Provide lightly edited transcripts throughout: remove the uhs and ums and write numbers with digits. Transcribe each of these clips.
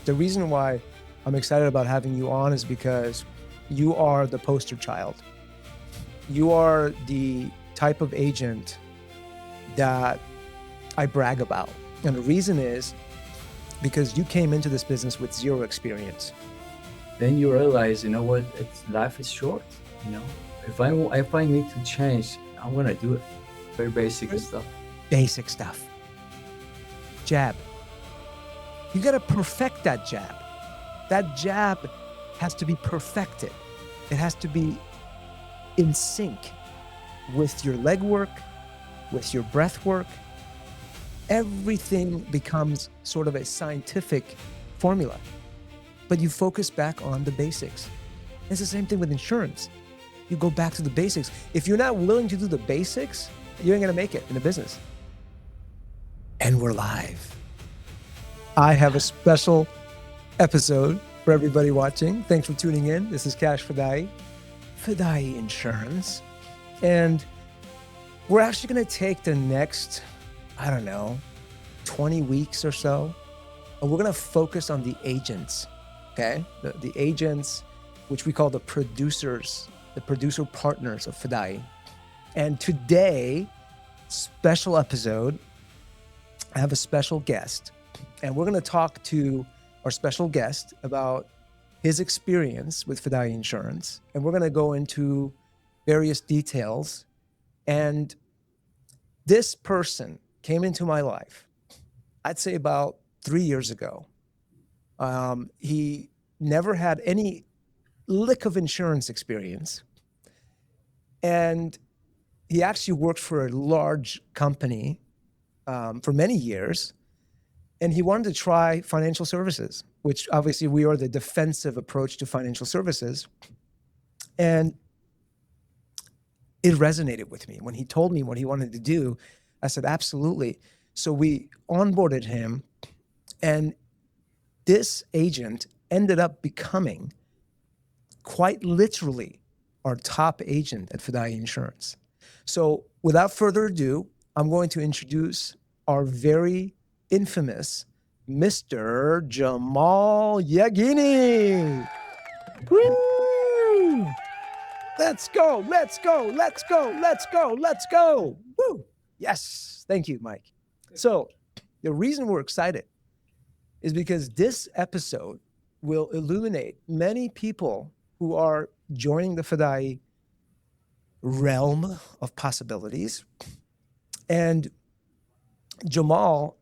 The reason why I'm excited about having you on is because you are the poster child. You are the type of agent that I brag about. And the reason is because you came into this business with zero experience. Then you realize, you know what? Life is short. You know, if I need to change, I'm gonna do it. Very basic stuff. Basic stuff. Jab. You got to perfect that jab. That jab has to be perfected. It has to be in sync with your leg work, with your breath work. Everything becomes sort of a scientific formula, but you focus back on the basics. It's the same thing with insurance. You go back to the basics. If you're not willing to do the basics, you ain't gonna make it in the business. And we're live. I have a special episode for everybody watching. Thanks for tuning in. This is Cash Fadaie, Fadaie Insurance. And we're actually gonna take the next, 20 weeks or so, and we're gonna focus on the agents, okay? The agents, which we call the producers, the producer partners of Fadaie. And today, special episode, I have a special guest, and we're gonna talk to our special guest about his experience with Fadaie Insurance, and we're gonna go into various details. And this person came into my life, I'd say about 3 years ago. He never had any lick of insurance experience. And he actually worked for a large company for many years. And he wanted to try financial services, which obviously we are the defensive approach to financial services. And it resonated with me. When he told me what he wanted to do, I said, absolutely. So we onboarded him, and this agent ended up becoming quite literally our top agent at Fadaie Insurance. So without further ado, I'm going to introduce our very infamous Mr. Jamal Yaghini. Woo! Let's go, let's go, let's go, let's go, let's go. Woo! Yes, thank you, Mike. So the reason we're excited is because this episode will illuminate many people who are joining the Fadaie realm of possibilities. And Jamal,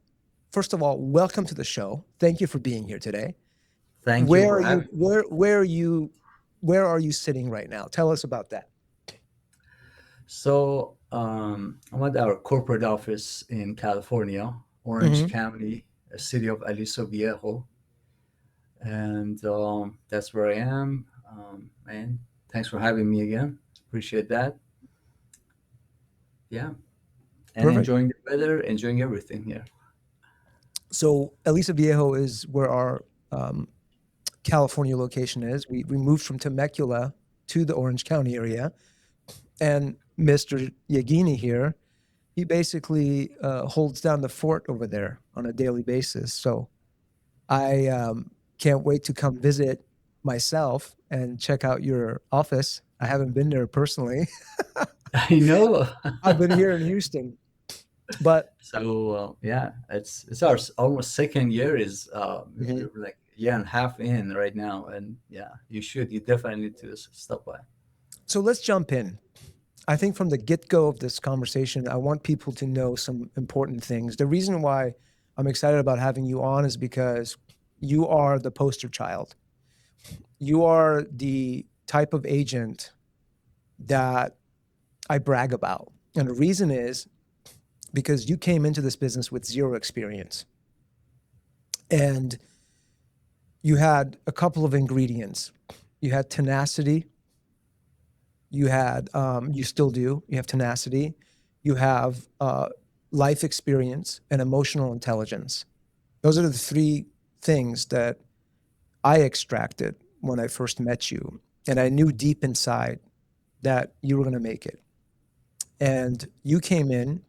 first of all, welcome to the show. Thank you for being here today. Thank you. Where are you sitting right now? Tell us about that. So I'm at our corporate office in California, Orange County, a city of Aliso Viejo, and that's where I am. And thanks for having me again. Appreciate that. Yeah, and Perfect. enjoying the weather, enjoying everything here. So Aliso Viejo is where our California location is. We moved from Temecula to the Orange County area, and Mr. Yaghini here, he basically holds down the fort over there on a daily basis. So I can't wait to come visit myself and check out your office. I haven't been there personally. I know. I've been here in Houston, but So yeah, it's our almost second year is we're like a year and a half in right now, and yeah, you definitely need to stop by. so let's jump in. I think from the get-go of this conversation, I want people to know some important things. The reason why I'm excited about having you on is because you are the poster child. You are the type of agent that I brag about. And the reason is because you came into this business with zero experience. And you had a couple of ingredients. You had tenacity. You still do. You have tenacity. You have life experience and emotional intelligence. Those are the three things that I extracted when I first met you. And I knew deep inside that you were going to make it. And you came in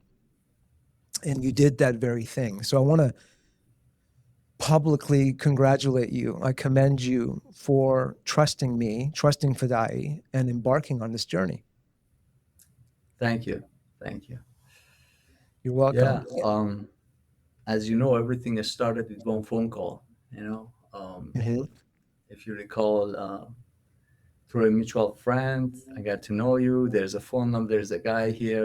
and you did that very thing. So I want to publicly congratulate you. I commend you for trusting me, trusting Fadaie, and embarking on this journey. Thank you. Thank you. You're Yeah. welcome. As you know, everything has started with one phone call. You know, Mhm. if you recall, through a mutual friend, I got to know you. There's a phone number. There's a guy here.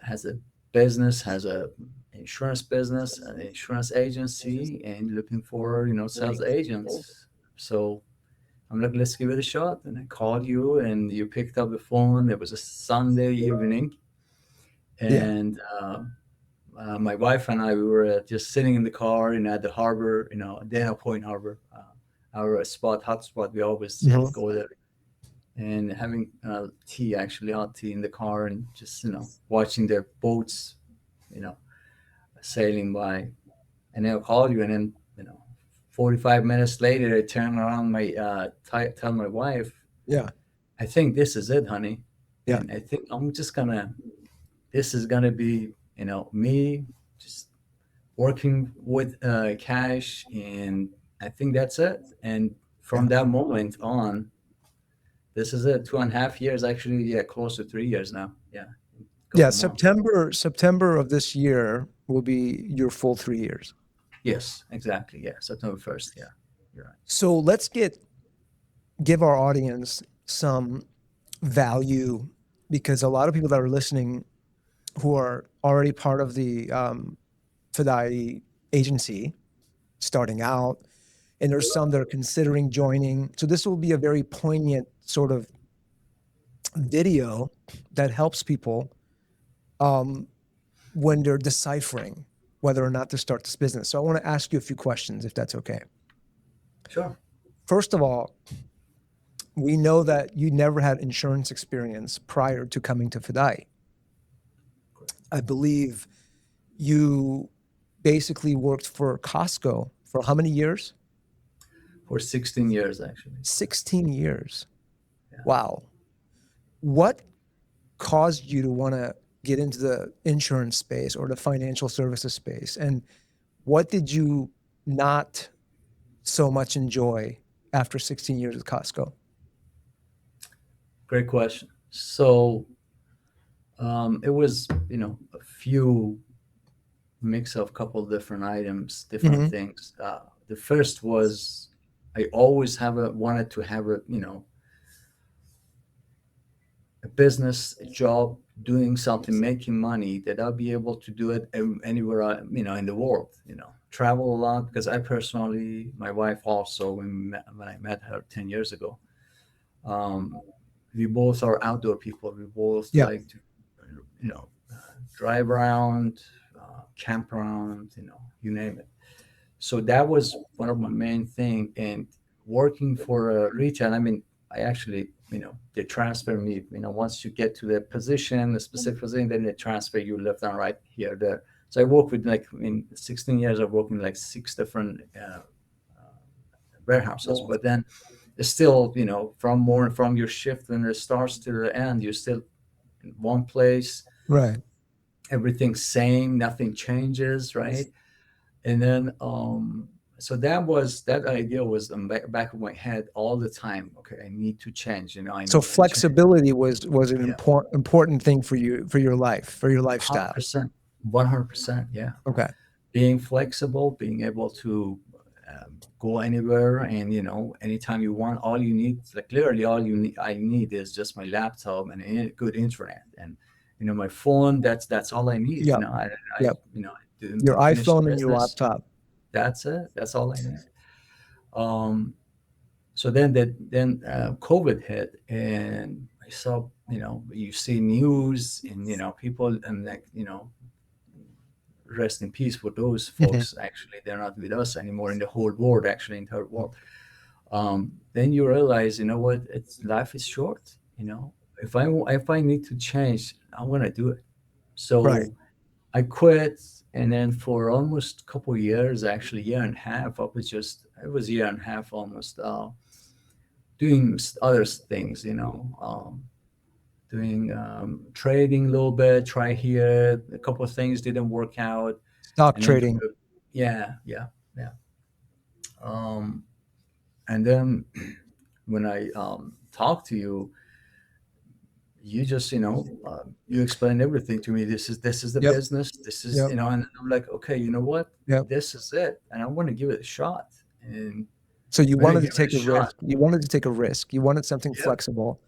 Has a business, has a insurance business, an insurance agency, and looking for sales agents. So I'm like, let's give it a shot. And I called you, and you picked up the phone. It was a Sunday evening, Yeah. and my wife and I, we were just sitting in the car, at the harbor, Dana Point Harbor, our hot spot. We always Mhm. go there and having tea, actually hot tea in the car, and just watching their boats, you know, sailing by. And they'll call you, and then 45 minutes later, I turn around, tell my wife, Yeah. I think this is it, honey, Yeah. and I think I'm just gonna. This is gonna be, me just working with cash, and I think that's it. And Yeah. from that moment on, this is it. 2.5 years, actually. Yeah, close to 3 years now. Yeah, a Yeah. couple months. September of this year will be your full 3 years. Yes, exactly. Yeah, September 1st. Yeah, you're right. So let's give our audience some value, because a lot of people that are listening who are already part of the Fadaie agency starting out, and there's some that are considering joining. So this will be a very poignant sort of video that helps people when they're deciphering whether or not to start this business. So I want to ask you a few questions, if that's okay. Sure. First of all, we know that you never had insurance experience prior to coming to Fadaie. I believe you basically worked for Costco for how many years? For 16 years, actually. 16 years. Yeah. Wow. What caused you to want to get into the insurance space or the financial services space? And what did you not so much enjoy after 16 years at Costco? Great question. So it was, a few mix of couple different items, different Mm-hmm. things. The first was I always wanted to have a business, a job, doing something, making money that I'll be able to do it anywhere, in the world, travel a lot because I personally, my wife also, when I met her 10 years ago, um, we both are outdoor people. We both Yeah. like to, drive around, camp around, you name it. So that was one of my main thing. And working for a retail, I mean, I actually, they transfer me, once you get to the position, the specific position, then they transfer you left and right, here, there. So I work with, like, in 16 years, I've worked in like 6 different warehouses. But then it's still, from your shift when it starts to the end, you're still in one place, Right. everything's same, nothing changes, right? And then so that idea was in back of my head all the time. Okay, I need to change, I So need to change. flexibility was an Yeah, important thing for you, for your life, for your lifestyle. 100%. 100%. Yeah, Okay. being flexible, being able to go anywhere, and anytime you want. All you need, like, literally all I need is just my laptop and a good internet, and my phone. That's all I need. Yep. I Yep. to Your finish the iPhone and your business. laptop. That's it. That's all I need. Um, so then COVID hit, and I saw, you see news, and people, and, like, rest in peace for those Mhm. folks. Actually, they're not with us anymore in the whole world. Actually, in the whole world. Then you realize, what, it's life is short. If I need to change, I'm gonna do it. Right. So I quit, and then for almost a couple of years, actually year and a half, it was a year and a half almost, doing other things, doing trading a little bit, try here, a couple of things didn't work out, Stock and then trading. Yeah, yeah, yeah. Um, and then when I talk to you, you just you explain everything to me. This is the Yep. business. This is Yep. and I'm like, okay, you know what? Yep. This is it, and I want to give it a shot. And So you when I wanted to give it a take a shot, risk. You wanted to take a risk. You wanted something yep, flexible,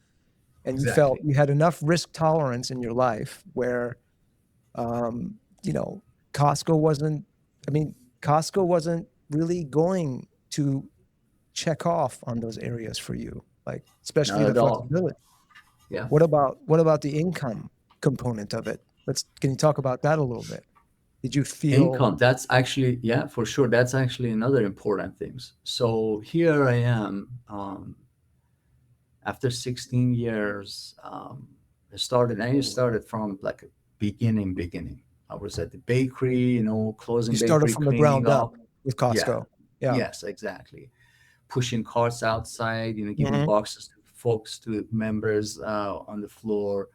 and you felt exactly. you had enough risk tolerance in your life where, um, you know, Costco wasn't. I mean, Costco wasn't really going to check off on those areas for you, like especially Not the at all. flexibility. Yeah. What about the income component of it? Can you talk about that a little bit? Did you feel Income, that's actually, yeah, for sure. That's actually another important things. So here I am, after 16 years. I started from like a beginning. I was at the bakery, you closing started bakery, from the cleaning ground up up. with Yeah, Costco? Yeah. yes, exactly. Pushing carts outside, giving Hmm. boxes to folks, to members on the floor.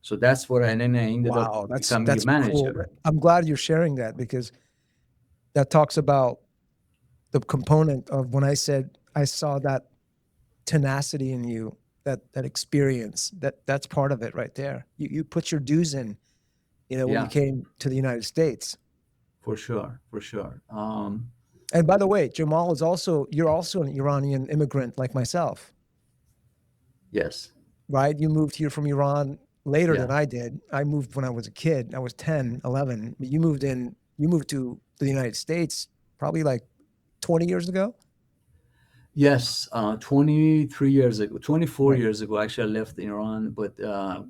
So that's what and then I ended up Wow, that's becoming a that's cool. manager. I'm glad you're sharing that because that talks about the component of when I said I saw that tenacity in you, that experience, that's part of it right there. You put your dues in, when you Yeah, came to the United States. for sure, for sure. And by the way, Jamal you're also an Iranian immigrant like myself, Yes. right? You moved here from Iran later Yeah. than I did. I moved when I was a kid. I was 10, 11. But you moved to the United States probably like 20 years ago. Yes, 23 years ago, 24 Right. years ago, actually, I left Iran, but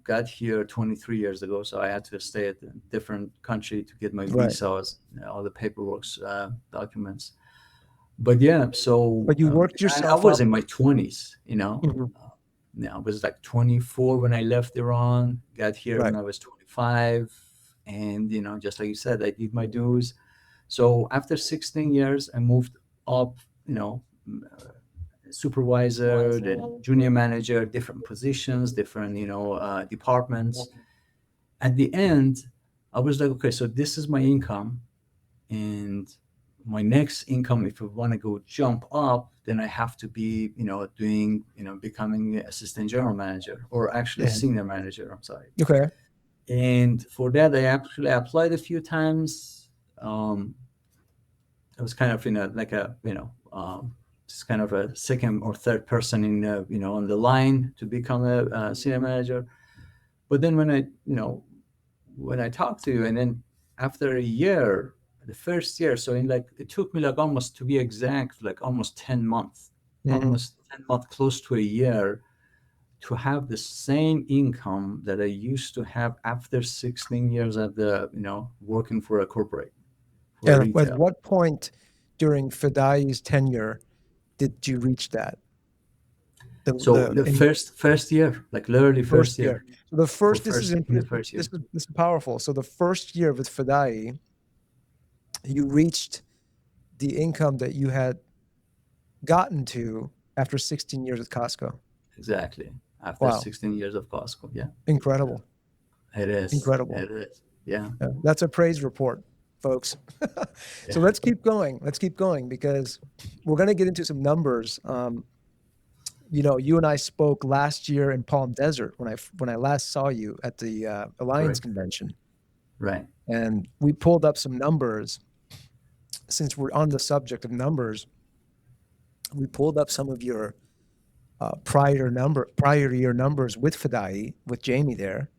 got here 23 years ago. So I had to stay at a different country to get my Right. visas, all the paperwork, documents. But yeah, so But you worked I yourself was up. in my 20s, you know. Mhm. Yeah, I was like 24 when I left Iran, got here when Right. I was 25. And, just like you said, I did my dues. So after 16 years, I moved up, supervisor, then junior manager, different positions, different departments. At the end, I was like, okay, so this is my income, and my next income, if I want to go jump up, then I have to be doing becoming assistant general manager, or actually Yeah. senior manager. I'm sorry. Okay. And for that, I actually applied a few times. Um, I was kind of in a like a just kind of a second or third person in on the line to become a senior manager. But then when I talked to you, and then after a year, the first year, so in like it took me like almost, to be exact, like almost 10 months, Hmm. close to a year, to have the same income that I used to have after 16 years at the working for a corporate, for a And at retail. what point during Fadai's tenure did you reach that? So the In first year, like literally first first year. year, So the for first this is first in in the this first this year. is this is powerful. So the first year with Fadai, you reached the income that you had gotten to after 16 years at Costco. Exactly. After Wow. 16 years of Costco. Yeah. Incredible. It is. Incredible. It is. Yeah. Yeah, that's a praise report, folks. So Yeah. let's keep going. Let's keep going because we're going to get into some numbers. You and I spoke last year in Palm Desert when I last saw you at the Alliance Correct. convention, Right. and we pulled up some numbers. Since we're on the subject of numbers, we pulled up some of your prior year numbers with Fadaie, with Jamie there,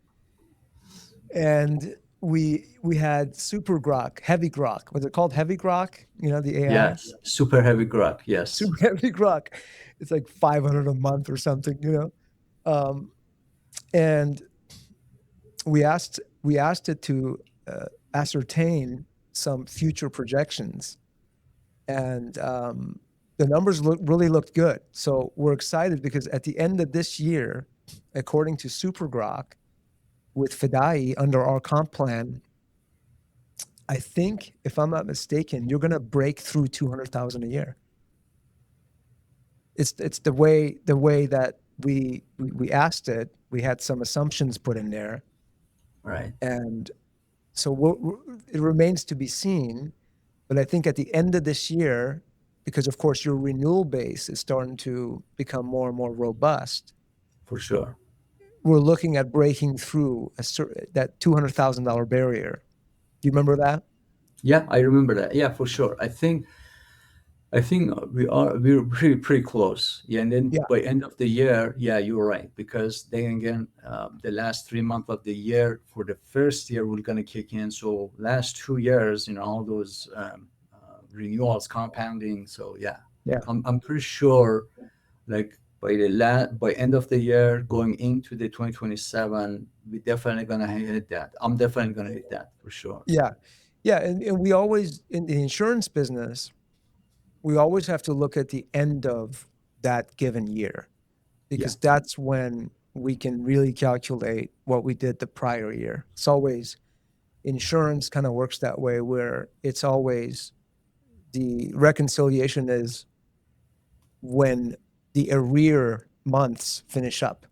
and we had super grok, heavy grok. Was it called heavy grok? The AI Yes. Super heavy grok. Yes. super heavy grok. It's like 500 a month or something. Um, and we asked it to ascertain some future projections, and the numbers really looked good. So we're excited because at the end of this year, according to Super Grok, with Fadaie under our comp plan, I think if I'm not mistaken, you're going to break through 200,000 a year. It's the way that we asked it. We had some assumptions put in there, Right. and so it remains to be seen. But I think at the end of this year, because of course your renewal base is starting to become more and more robust, For sure. we're looking at breaking through that $200,000 barrier. Do you remember that? Yeah, I remember that. Yeah, for sure. I think we're pretty close. Yeah, and then Yeah, by end of the year, yeah, you're right, because then again, the last 3 months of the year for the first year we're gonna kick in. So last 2 years, all those renewals compounding. So yeah, yeah, I'm pretty sure, like by end of the year going into the 2027, we definitely gonna hit that. I'm definitely gonna hit that for sure. yeah, yeah. And we always, in the insurance business, we always have to look at the end of that given year, Yeah, because that's when we can really calculate what we did the prior year. It's always, insurance kind of works that way, where it's always, the reconciliation is when the arrear months finish up,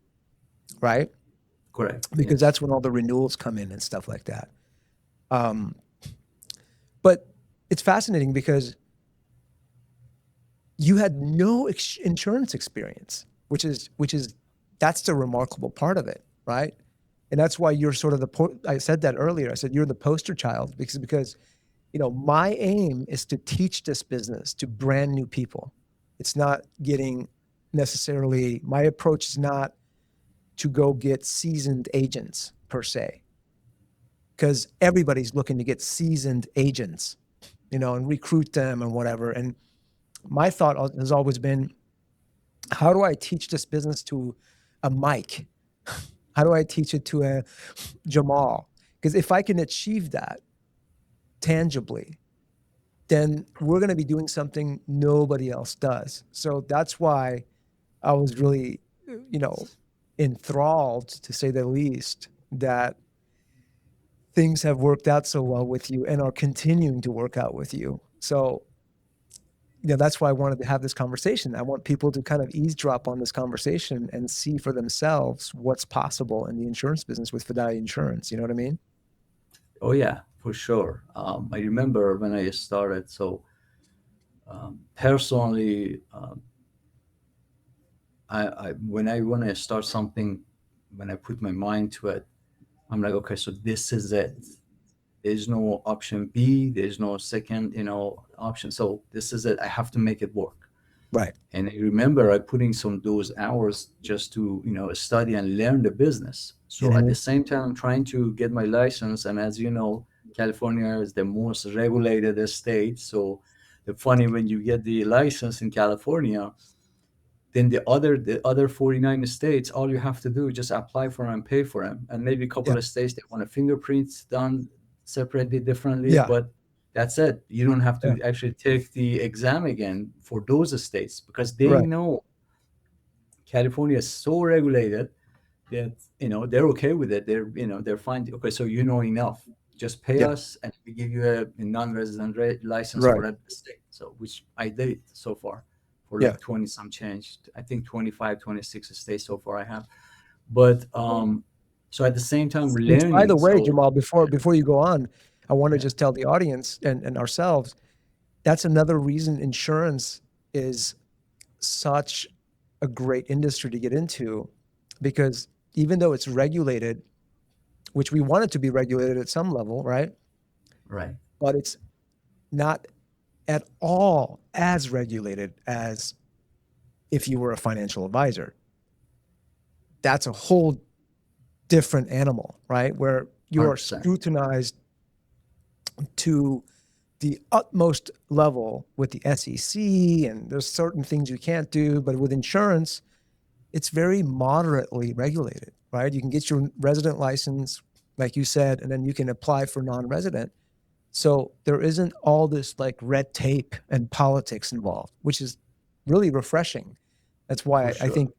right? correct. Because Yes. that's when all the renewals come in and stuff like that. Um, but it's fascinating because you had no insurance experience, which is that's the remarkable part of it, right? And that's why you're sort of I said that earlier. I said you're the poster child, because my aim is to teach this business to brand new people. It's not getting, necessarily, my approach is not to go get seasoned agents per se, because everybody's looking to get seasoned agents, and recruit them and whatever. And my thought has always been, how do I teach this business to a Mike? How do I teach it to a Jamal? Because if I can achieve that tangibly, then we're going to be doing something nobody else does. So that's why I was really, you know, enthralled, to say the least, that things have worked out so well with you and are continuing to work out with you. So, that's why I wanted to have this conversation. I want people to kind of eavesdrop on this conversation and see for themselves what's possible in the insurance business with Fadaie Insurance. You know what I mean? Oh yeah, for sure. I remember when I started. So personally, when I want to start something, when I put my mind to it, I'm like, okay, so this is it. There's no option B. There's no second, option. So this is it. I have to make it work. Right. And I remember I putting some those hours just to study and learn the business. So at the Mhm. same time, I'm trying to get my license. And as you know, California is the most regulated state. So the funny, when you get the license in California, then the other 49 states, all you have to do is just apply for them and pay for them. And maybe a couple Yeah. of states they want a fingerprints done separately, differently, Yeah. but that's it. You don't have Yeah. to actually take the exam again for those states, because they Right. know California is so regulated that they're okay with it. They're fine. Okay, so enough. Just pay Yeah. us, and we give you a non-resident license for Right. that state. So which I did so far for Yeah. like 20 some change. I think 25, 26 states so far I have. But so at the same time Which, by the learning. way, So Jamal, before you go on, I want to yeah, just tell the audience and ourselves, that's another reason insurance is such a great industry to get into, because even though it's regulated, which we want it to be regulated at some level, right? right. But it's not at all as regulated as if you were a financial advisor. That's a whole different animal, right? Where you are 100%. scrutinized to the utmost level with the SEC, and there's certain things you can't do. But with insurance, it's very moderately regulated, right? You can get your resident license, like you said, and then you can apply for non-resident. So there isn't all this like red tape and politics involved, which is really refreshing. That's For why I sure. think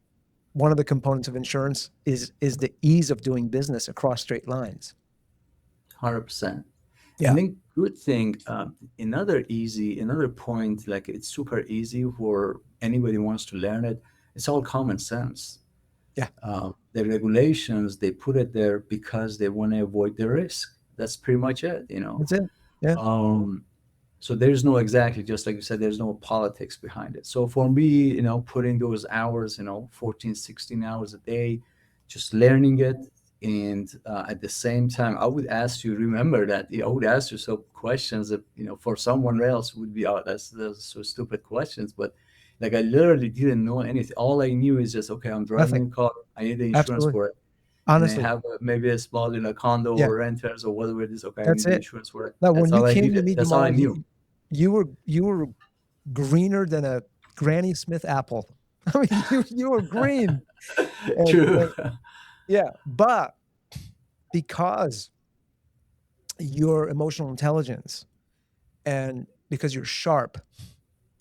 one of the components of insurance is the ease of doing business across straight lines. 100%. And Yeah, then good thing, another point, like it's super easy for anybody who wants to learn it. It's all common sense. yeah, The regulations, they put it there because they want to avoid the risk. That's pretty much it. that's it. Yeah, Um, So there's no exactly, just like you said, there's no politics behind it. So for me, putting those hours, 14, 16 hours a day, just learning it. And at the same time, I would ask you, remember that, I would ask yourself questions that, for someone else would be, oh, that's so stupid questions. But like, I literally didn't know anything. All I knew is just, okay, I'm driving Nothing. a car. I need the insurance Absolutely. for it. And I Honestly. have maybe a small, condo Yeah. or renters or whatever it is. Okay, I That's need the it. insurance for it. Now, That's when you all I came to needed. me, That's all I Jamal, knew. you were greener than a Granny Smith apple. I mean, you were green. And, True. and yeah, but because your emotional intelligence and because you're sharp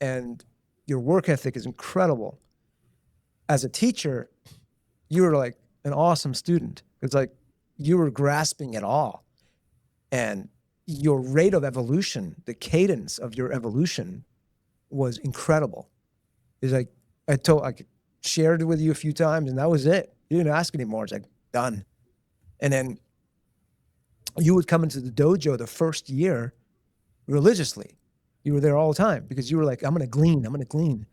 and your work ethic is incredible, as a teacher, you were like an awesome student. It's like you were grasping it all. And your rate of evolution, the cadence of your evolution was incredible. It's like I shared it with you a few times and that was it. You didn't ask anymore. It's like done. And then you would come into the dojo the first year religiously. You were there all the time because you were like, I'm going to glean. I'm going to glean.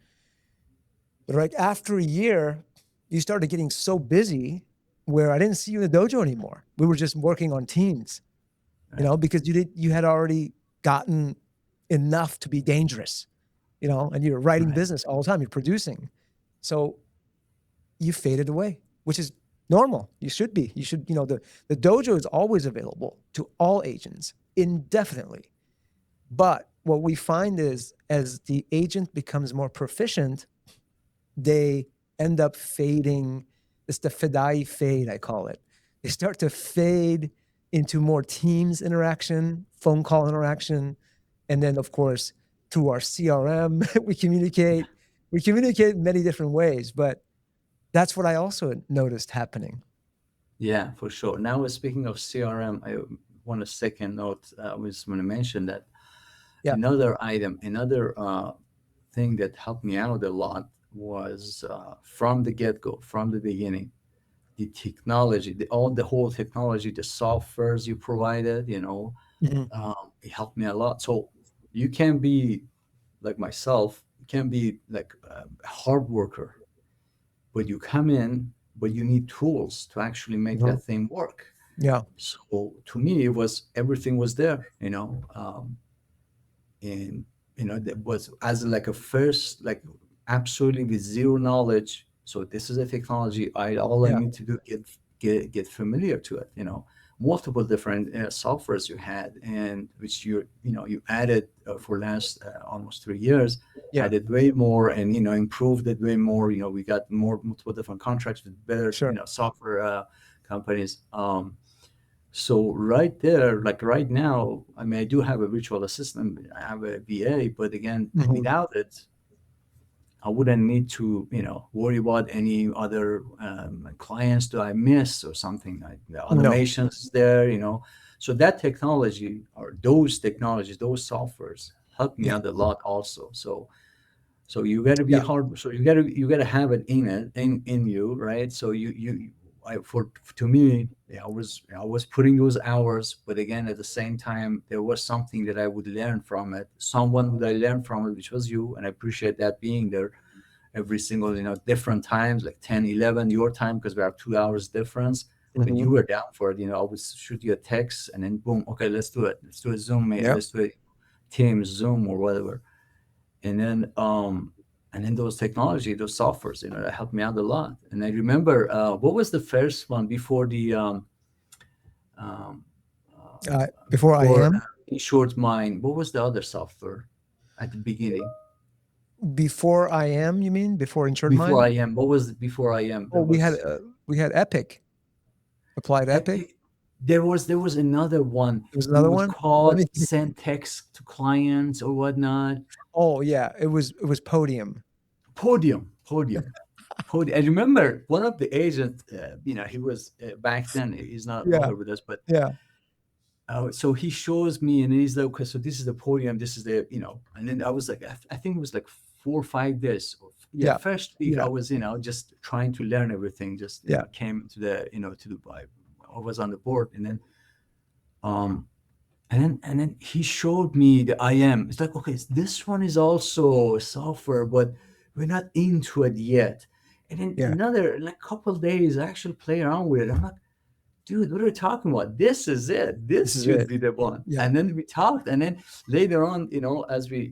But right after a year, you started getting so busy where I didn't see you in the dojo anymore. We were just working on teams, because you had already gotten enough to be dangerous, and you're writing Right. business all the time. You're producing. So you faded away, which is normal. You should be. You should, the dojo is always available to all agents indefinitely. But what we find is as the agent becomes more proficient, they end up fading. It's the Fadaie fade, I call it. They start to fade into more Teams interaction, phone call interaction. And then, of course, through our CRM, we communicate. We communicate in many different ways, but that's what I also noticed happening. Yeah, for sure. Now, speaking of CRM, I want a second note. I was going to mention that Yeah. another thing that helped me out a lot was from the get-go, from the beginning, the technology, the whole technology, the softwares you provided, Mhm. it helped me a lot. So you can be like myself, you can be like a hard worker, but you come in, but you need tools to actually make Mhm. that thing work. Yeah. So to me, it was everything was there, and that was as like a first, like absolutely with zero knowledge. So this is a technology. All I Yeah. need to do get familiar to it. Multiple different softwares you had, and which you added for last almost 3 years, Yeah. added way more, and improved it way more. We got multiple different contracts with better Sure. software companies. So right there, like right now, I mean, I do have a virtual assistant, I have a VA, but again, Mhm. without it, I wouldn't need to, worry about any other clients that I miss or something. Like the No. automations is there, So that technology or those technologies, those softwares help me Yeah. out a lot also. So you got to be Yeah. hard. So you got to have it in you, right? So for to me, yeah, I was putting those hours, but again, at the same time, there was something that I would learn from it. Someone that I learned from it, which was you, and I appreciate that being there every single different times, like 10, 11 your time, because we have 2 hours difference. But Mhm. you were down for it. I would shoot you a text, and then boom, okay, let's do it. Let's do a Zoom, mate. Yeah. Let's do it Teams, Zoom, or whatever. And then those technology, those softwares, that helped me out a lot. And I remember, what was the first one before the um, Before I for am, Insured Mind? What was the other software at the beginning? before I am, you mean before Insured Before Mind? I am, what was before I am? Oh, There was we had Epic, Applied Epic. Epic. There was another one. There was You another would one. Let call, me. send text to clients or whatnot. Oh yeah, it was Podium. Podium. I remember one of the agents. He was back then. He's not Yeah. longer with us, but Yeah. so he shows me, and he's like, okay, so this is the podium, this is and then I was like, I think it was like 4 or 5 days. Yeah, Yeah. first week I Yeah. was, just trying to learn everything. Just Yeah. came to the, to Dubai. I was on the board, and then, um, And then he showed me the IM. It's like, okay, this one is also software, but we're not into it yet. And then Yeah. another like couple days, I actually play around with it. I'm like, dude, what are we talking about? This is it. This This is should it. be the one. Yeah. And then we talked, and then later on, as we,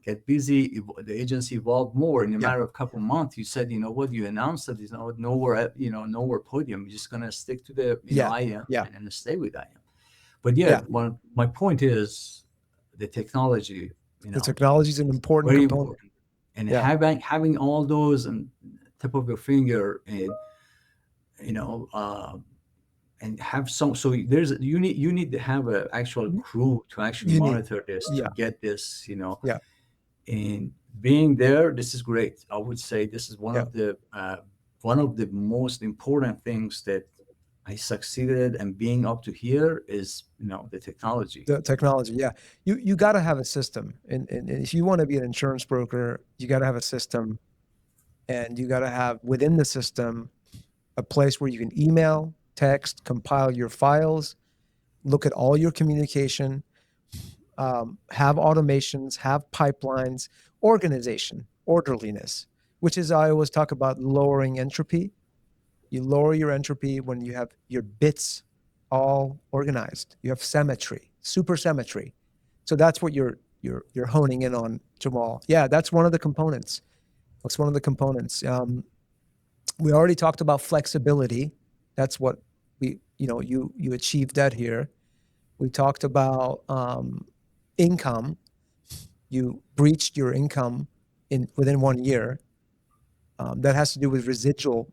get busy, the agency evolved more in a Yeah. matter of a couple of months. You said, what, you announced that there's nowhere, nowhere podium. You're just gonna stick to the, Yeah. IM Yeah. and stay with IM. But yeah, Yeah. my point is the technology, The technology is an important very component. important, and Yeah. having all those and tip of your finger, and you know, and have some. So you need to have an actual Mhm. crew to actually You need. monitor this, to Yeah. get this, Yeah. and being there. This is great. I would say this is Yeah. one of the most important things that I succeeded, and being up to here is, the technology. The technology. Yeah. You got to have a system. And if you want to be an insurance broker, you got to have a system, and you got to have within the system a place where you can email, text, compile your files, look at all your communication, have automations, have pipelines, organization, orderliness, which is, I always talk about lowering entropy. You lower your entropy when you have your bits all organized. You have symmetry, super symmetry. So that's what you're honing in on, Jamal. Yeah, that's one of the components. That's one of the components. We already talked about flexibility. That's what you achieved that here. We talked about income. You breached your income within 1 year. That has to do with residual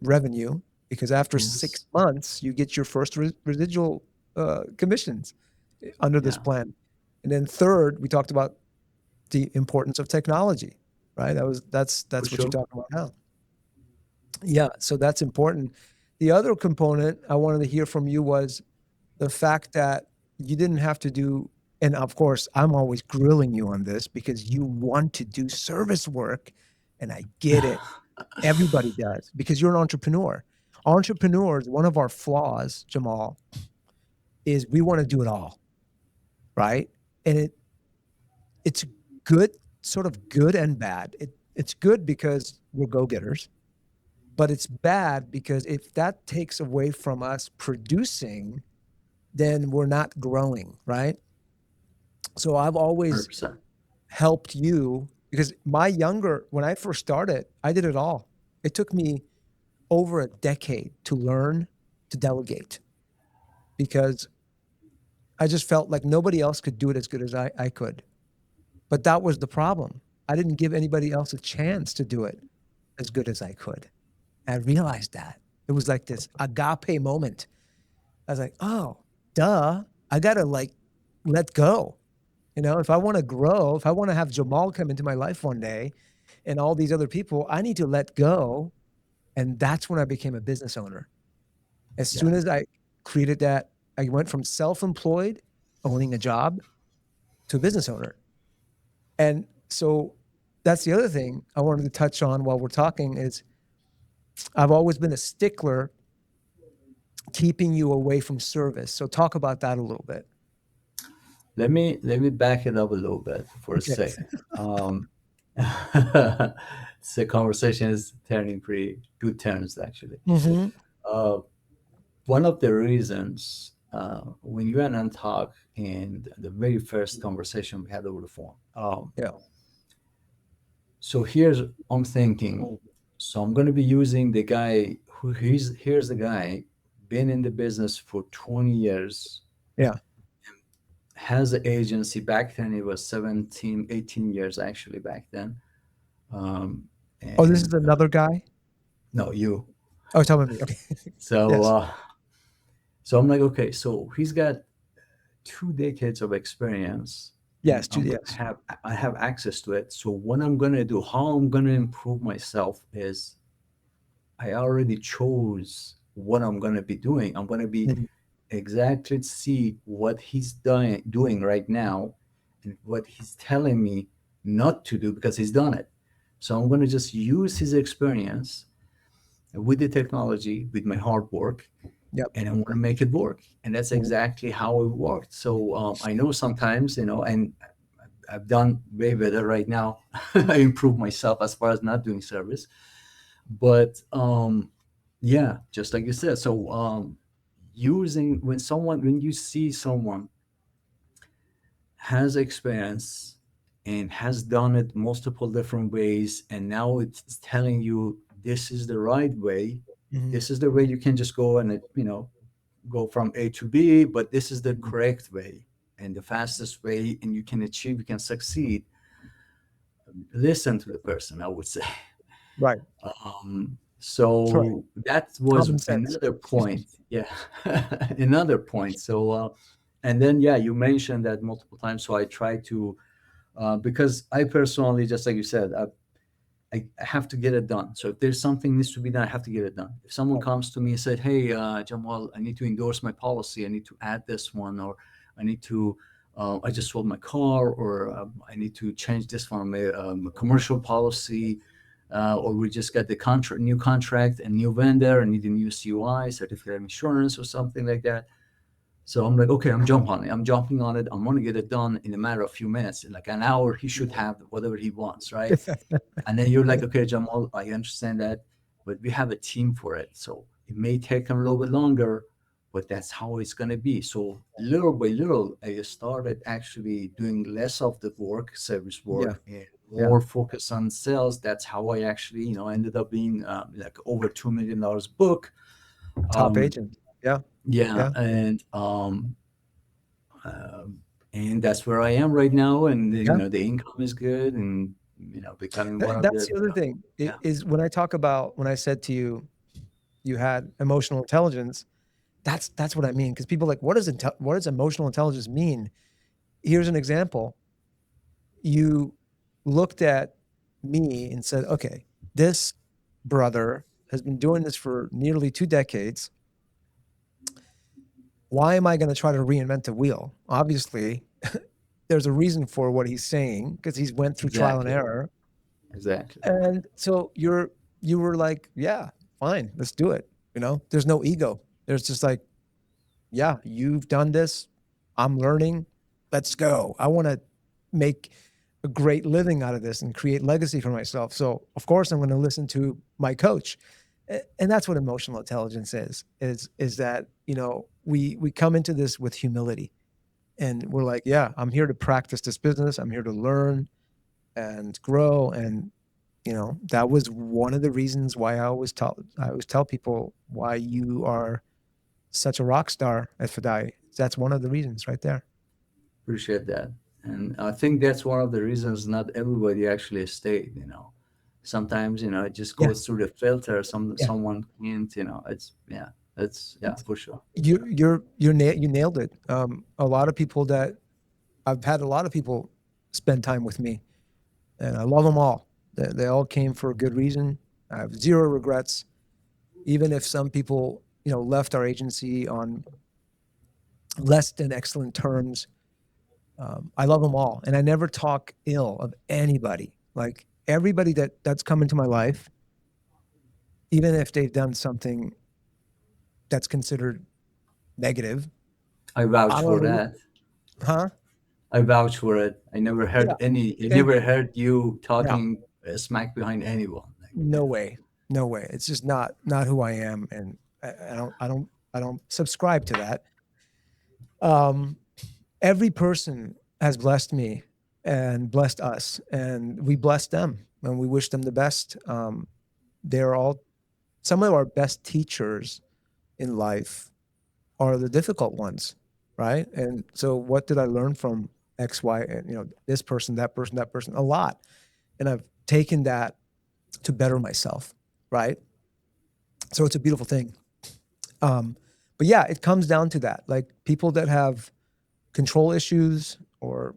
revenue, because after Yes. 6 months you get your first residual commissions under this Yeah, plan. And then third, we talked about the importance of technology, right? for That's what you're sure. talking about now. Yeah, so that's important. The other component I wanted to hear from you was the fact that you didn't have to do, and of course, I'm always grilling you on this because you want to do service work, and I get it. Everybody does because you're an entrepreneur. Entrepreneurs, one of our flaws, Jamal, is we want to do it all, right? And it's good, sort of good and bad. It's good because we're go-getters, but it's bad because if that takes away from us producing, then we're not growing, right? So I've always 100%. helped you because when I first started, I did it all. It took me over a decade to learn to delegate because I just felt like nobody else could do it as good as I could. But that was the problem. I didn't give anybody else a chance to do it as good as I could. I realized that. It was like this agape moment. I was like, oh, duh. I got to like let go. If I want to grow, if I want to have Jamal come into my life one day and all these other people, I need to let go. And that's when I became a business owner. As Yeah. soon as I created that, I went from self-employed, owning a job, to a business owner. And so that's the other thing I wanted to touch on while we're talking is I've always been a stickler keeping you away from service. So talk about that a little bit. Let me back it up a little bit for a Okay. second. The conversation is turning pretty good turns, actually. Mm-hmm. Uh, One of the reasons, when you and I talk in the very first conversation we had over the phone. Yeah. So I'm thinking. So I'm going to be using the guy here's the guy, been in the business for 20 years, Yeah. has an agency. Back then it was 17, 18 years actually back then. Um, Oh, this is and another guy? No, you. Oh, tell me. Okay. So Yes. so I'm like, okay, so he's got 2 decades of experience, and Yes. Yes. I have access to it. So what I'm gonna do, how I'm gonna improve myself is I already chose what I'm gonna be doing. I'm gonna be Mhm. exactly see what he's doing right now, and what he's telling me not to do because he's done it. So I'm gonna just use his experience with the technology, with my hard work, Yep. and I want to make it work. And that's Mhm. exactly how it worked. So I know sometimes, and I've done way better right now. I improve myself as far as not doing service, but yeah, just like you said. So using when you see someone has experience and has done it multiple different ways, and now it's telling you this is the right way, Mhm. this is the way you can just go and go from A to B, but this is the Mhm. correct way and the fastest way, and you can succeed. Listen to the person, I would say. Right. Right. So that was Common sense. another point. Yeah, another point. So, and then yeah, you mentioned that multiple times. So I try to, because I personally, just like you said, I have to get it done. So if there's something needs to be done, I have to get it done. If someone comes to me and said, "Hey, Jamal, I need to endorse my policy. I need to add this one, or I need to, I just sold my car, or I need to change this from a commercial policy, or we just got the new contract, and new vendor, and need a new CUI, certificate of insurance, or something like that." So I'm like, okay, I'm jumping on it. I'm jumping on it. I'm going to get it done in a matter of a few minutes. In like an hour, he should have whatever he wants, right? And then you're like, okay, Jamal, I understand that, but we have a team for it. So it may take them a little bit longer, but that's how it's going to be. So little by little, I started actually doing less of the work, service Yeah. work, and Yeah. more focus on sales. That's how I actually, ended up being like over $2 million book. Top Um, agent. Yeah. yeah, Yeah. um, and that's where I am right now. And Yeah. the income is good, and becoming one of That's the the other thing yeah. is when I talk about when I said to you, you had emotional intelligence. That's what I mean. Because people are like, what does emotional intelligence mean? Here's an example. You looked at me and said, okay, this brother has been doing this for nearly 2 decades. Why am I going to try to reinvent the wheel? Obviously, there's a reason for what he's saying because he's went through trial and Exactly. error. Exactly. And so you were like, yeah, fine, let's do it. There's no ego. There's just like, yeah, you've done this. I'm learning. Let's go. I want to make a great living out of this and create legacy for myself. So of course I'm going to listen to my coach. And that's what emotional intelligence is that, we come into this with humility and we're like, yeah, I'm here to practice this business. I'm here to learn and grow. And, that was one of the reasons why I always tell people why you are such a rock star at Fadaie. That's one of the reasons right there. Appreciate that. And I think that's one of the reasons not everybody actually stayed. Sometimes it just Yeah, goes through the filter. yeah. Someone can't. It's yeah. It's yeah, for sure. You nailed it. A lot of people that I've had a lot of people spend time with me, and I love them all. They all came for a good reason. I have zero regrets, even if some people left our agency on less than excellent terms. I love them all, and I never talk ill of anybody. Like everybody that's come into my life, even if they've done something that's considered negative, I vouch I for don't, that. huh? I vouch for it. Yeah. I Thank never you. heard you No, talking smack behind anyone. Like, no way, no way. It's just not who I am, and I don't subscribe to that. Um, every person has blessed me and blessed us, and we bless them and we wish them the best. They're all some of our best teachers in life are the difficult ones, right? And so, what did I learn from X, Y, and this person, that person, that person? A lot, and I've taken that to better myself, right? So it's a beautiful thing. Um, but yeah, it comes down to that. Like people that have control issues or,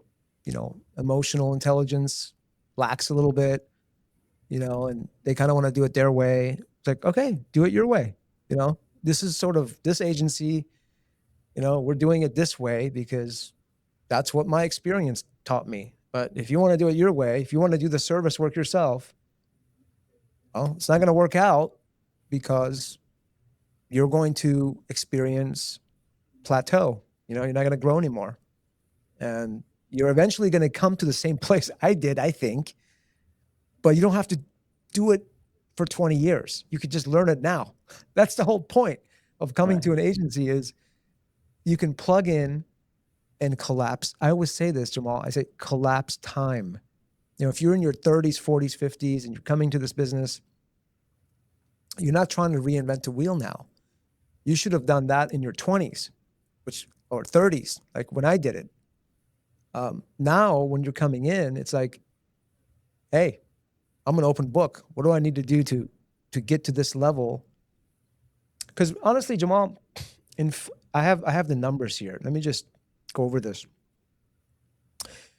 emotional intelligence lacks a little bit, and they kind of want to do it their way. It's like, okay, do it your way. This is sort of this agency, we're doing it this way because that's what my experience taught me. But if you want to do it your way, if you want to do the service work yourself, well, it's not going to work out because you're going to experience plateau. You're not going to grow anymore. And you're eventually going to come to the same place I did, I think, but you don't have to do it for 20 years. You could just learn it now. That's the whole point of coming to an agency is you can plug in and collapse. I always say this, Jamal, I say collapse time. If you're in your 30s, 40s, 50s, and you're coming to this business, you're not trying to reinvent the wheel now. You should have done that in your 20s, or 30s, like when I did it. Now, when you're coming in, it's like, hey, I'm an open book. What do I need to do to get to this level? Because honestly, Jamal, I have the numbers here. Let me just go over this.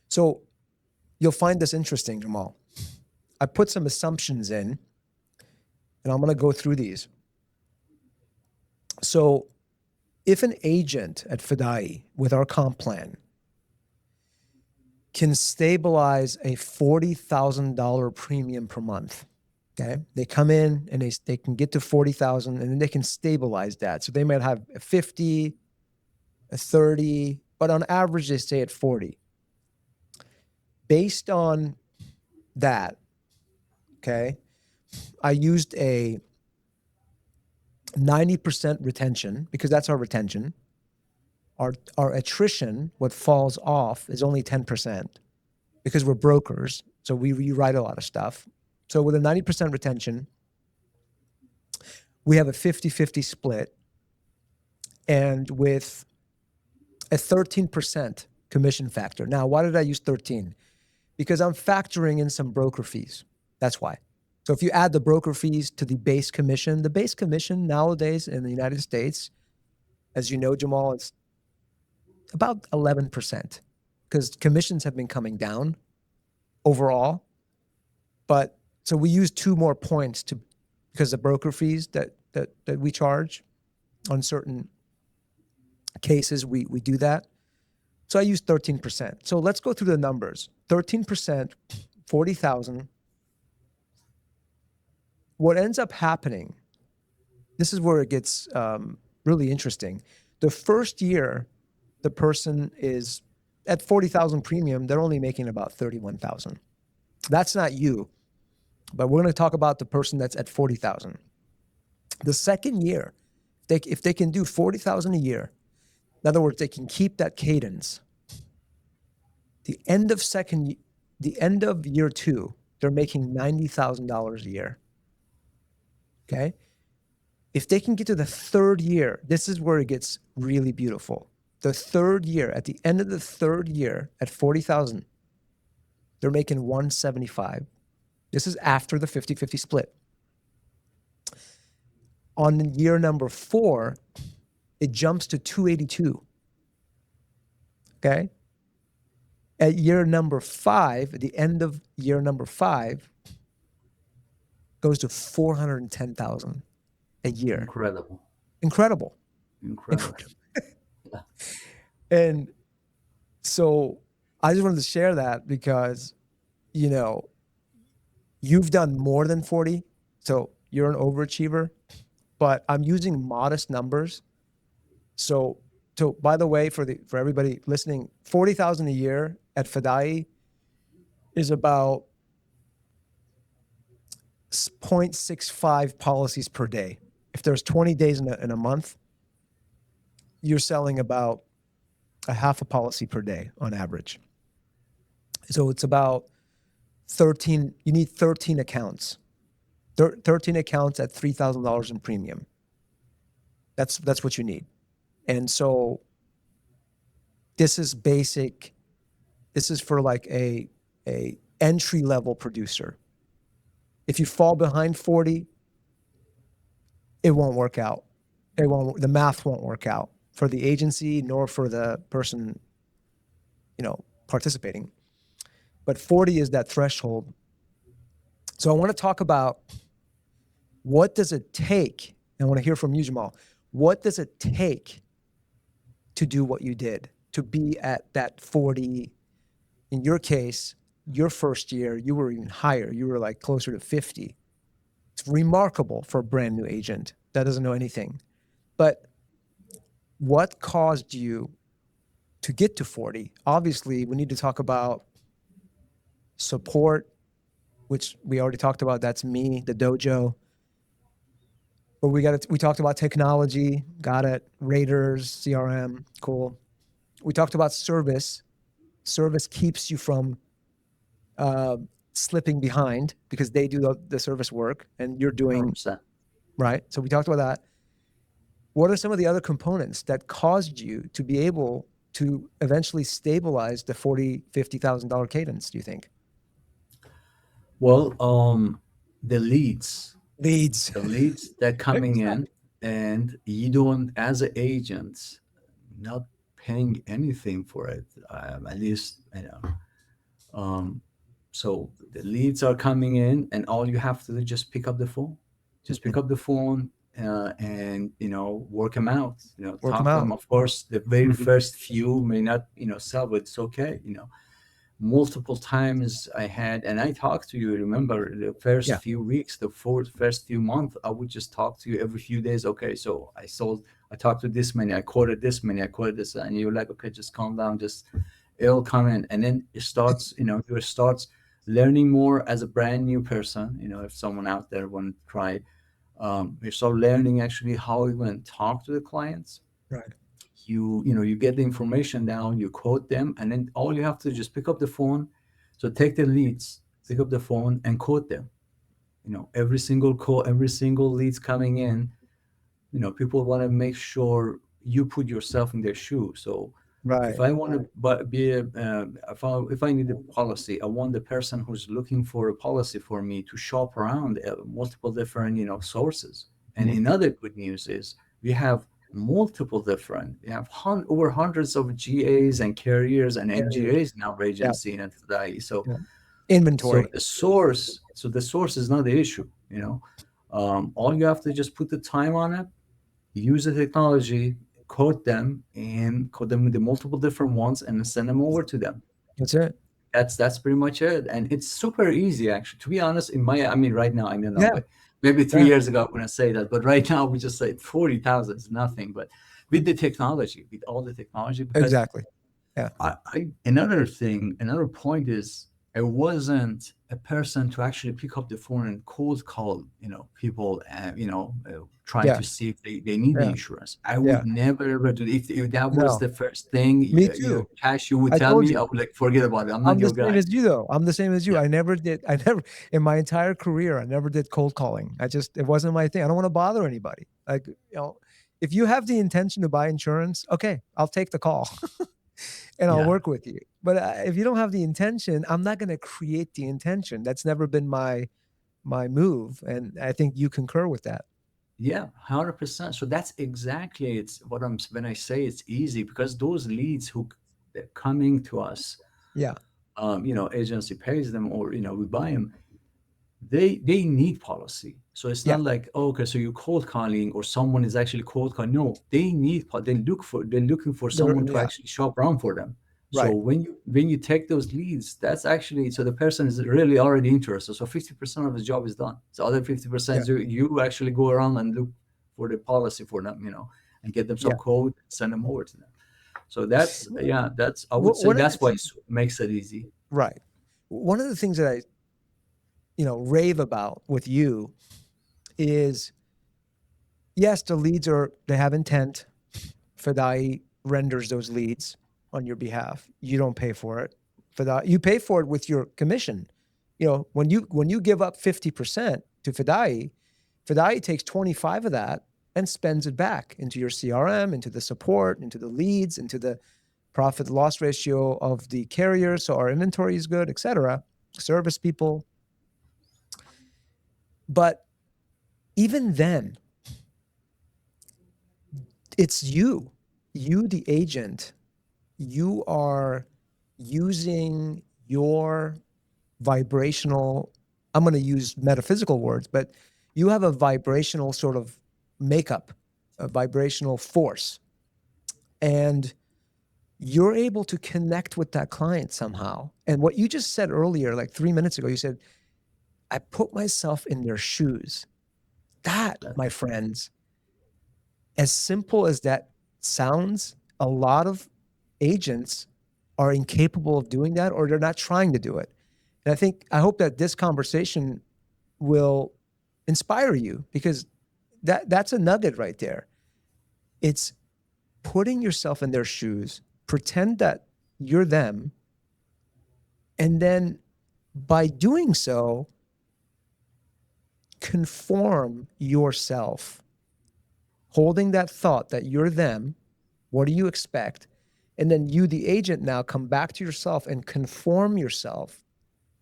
So you'll find this interesting, Jamal. I put some assumptions in, and I'm going to go through these. So if an agent at Fadaie with our comp plan can stabilize a $40,000 premium per month, okay? They come in and they can get to 40,000 and then they can stabilize that. So they might have a 50, a 30, but on average they stay at 40. Based on that, okay, I used a 90% retention because that's our retention. Our attrition, what falls off, is only 10% because we're brokers. So we rewrite a lot of stuff. So with a 90% retention, we have a 50-50 split. And with a 13% commission factor. Now, why did I use 13? Because I'm factoring in some broker fees. That's why. So if you add the broker fees to the base commission nowadays in the United States, as you know, Jamal, it's about 11% because commissions have been coming down overall. But so we use 2 more points because the broker fees that we charge on certain cases, we do that. So I use 13%. So let's go through the numbers. 13%, 40,000. What ends up happening, this is where it gets really interesting. The first year, the person is at 40,000 premium, they're only making about 31,000. That's not you, but we're going to talk about the person that's at 40,000. The second year, if they can do 40,000 a year, in other words, they can keep that cadence. The end of year 2, they're making $90,000 a year. Okay? If they can get to the third year, this is where it gets really beautiful. The third year, at the end of the third year at 40,000, they're making 175. This is after the 50-50 split. On year number 4, it jumps to 282. Okay? At year number 5, at the end of year number 5, goes to 410,000 a year. Incredible. And so I just wanted to share that because, you've done more than 40, so you're an overachiever, but I'm using modest numbers. So by the way, for everybody listening, 40,000 a year at Fadaie is about 0.65 policies per day. If there's 20 days in a month, you're selling about a half a policy per day on average. So it's about 13, you need 13 accounts. 13 accounts at $3,000 in premium. That's what you need. And so this is basic. This is for like a entry level producer. If you fall behind 40, it won't work out. The math won't work out for the agency nor for the person, participating. But 40 is that threshold. So I want to talk about what does it take? I want to hear from you, Jamal. What does it take to do what you did, to be at that 40? In your case, your first year, you were even higher. You were like closer to 50. It's remarkable for a brand new agent that doesn't know anything. But what caused you to get to 40? Obviously, we need to talk about support, which we already talked about. That's me, the dojo. But we talked about technology, got it. Raiders, CRM, cool. We talked about service. Service keeps you from uh, slipping behind because they do the service work and you're doing 100%. right. So we talked about that. What are some of the other components that caused you to be able to eventually stabilize the $40,000-$50,000 cadence, do you think? Well, the leads, Leads. the leads that coming in, Exactly. and you don't, as an agent, not paying anything for it. At least, Um, so the leads are coming in, and all you have to do is just pick up the phone. Just pick Mhm. up the phone and work them out. Work them Talk to them. out. Of course, the very Mhm. first few may not sell, but it's okay. Multiple times I had, and I talked to you. Remember the first Yeah. few weeks, the first few months, I would just talk to you every few days. Okay, so I talked to this many, I quoted this many, I quoted this, and you're like, okay, just calm down, just it'll come in, and then it starts. You starts learning more as a brand new person. If someone out there want to try, you start learning actually how you want to talk to the clients. Right. You get the information down, you quote them, and then all you have to just pick up the phone. So take the leads, pick up the phone and quote them. Every single call, every single leads coming in. People want to make sure you put yourself in their shoes. So if Right. I want to be if I need a policy, I want the person who's looking for a policy for me to shop around multiple different sources. And Mhm. another good news is we have we have over hundreds of GAs and carriers and Carriers. MGAs in our Yeah. agency and Fadaie. So Yeah. so Inventory. the source is not the issue. All you have to just put the time on it, use the technology, code them with the multiple different ones, and send them over to them. That's it. That's pretty much it, and it's super easy actually. To be honest, I mean, right now I don't know, Yeah. but maybe three Yeah. years ago I wouldn't say that, but right now we just say 40,000 is nothing. But with the technology, with all the technology, because Exactly. Yeah. another thing, another point is I wasn't a person to actually pick up the phone and cold call, people, trying Yeah. to see if they need the Yeah. insurance. I would Yeah. never ever do if that was No. the first thing, Me too. Cash, you would I tell told me, you. I would like forget about it. I'm not I'm the your same guy. as you though. I'm the same as you. Yeah, I never in my entire career, I never did cold calling. It wasn't my thing. I don't want to bother anybody. Like, if you have the intention to buy insurance, okay, I'll take the call and I'll yeah. work with you. But if you don't have the intention, I'm not going to create the intention. That's never been my move, and I think you concur with that. Yeah, 100%. So that's exactly it's what I'm when I say it's easy, because those leads who they're coming to us, Yeah. agency pays them, or we buy them. They need policy. So it's Yeah. not like, oh, okay, so you're cold calling or someone is actually cold calling. No, they need they're looking for someone to Yeah. actually shop around for them. So Right. when you take those leads, that's actually, so the person is really already interested. So 50% of his job is done. So other 50% Yeah. you actually go around and look for the policy for them, and get them some Yeah. code, send them over to them. So that's, yeah, that's, I would say One of the that's why things, it makes it easy. right. One of the things that I, rave about with you is, yes, the leads they have intent. Fadaie renders those leads on your behalf. You don't pay for it. You pay for it with your commission. When you give up 50% to Fadaie, Fadaie takes 25 of that and spends it back into your CRM, into the support, into the leads, into the profit loss ratio of the carrier. So our inventory is good, et cetera. Service people. But even then, it's you, the agent, you are using your vibrational, I'm going to use metaphysical words, but you have a vibrational sort of makeup, a vibrational force. And you're able to connect with that client somehow. And what you just said earlier, like 3 minutes ago, you said, I put myself in their shoes. That, That- my friends, as simple as that sounds, a lot of agents are incapable of doing that, or they're not trying to do it. And I hope that this conversation will inspire you, because that's a nugget right there. It's putting yourself in their shoes, pretend that you're them, and then by doing so, conform yourself, holding that thought that you're them. What do you expect? And then you, the agent, now come back to yourself and conform yourself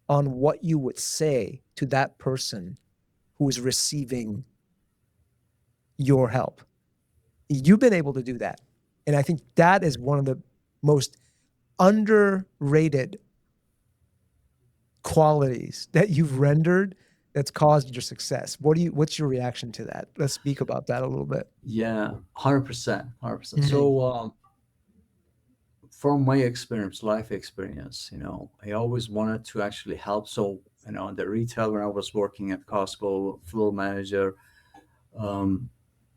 on what you would say to that person who is receiving your help. You've been able to do that. And I think that is one of the most underrated qualities that you've rendered that's caused your success. What's your reaction to that? Let's speak about that a little bit. Yeah, 100%, 100%. Mhm. So from my experience, life experience, I always wanted to actually help. So, in the retail, when I was working at Costco, floor manager, um,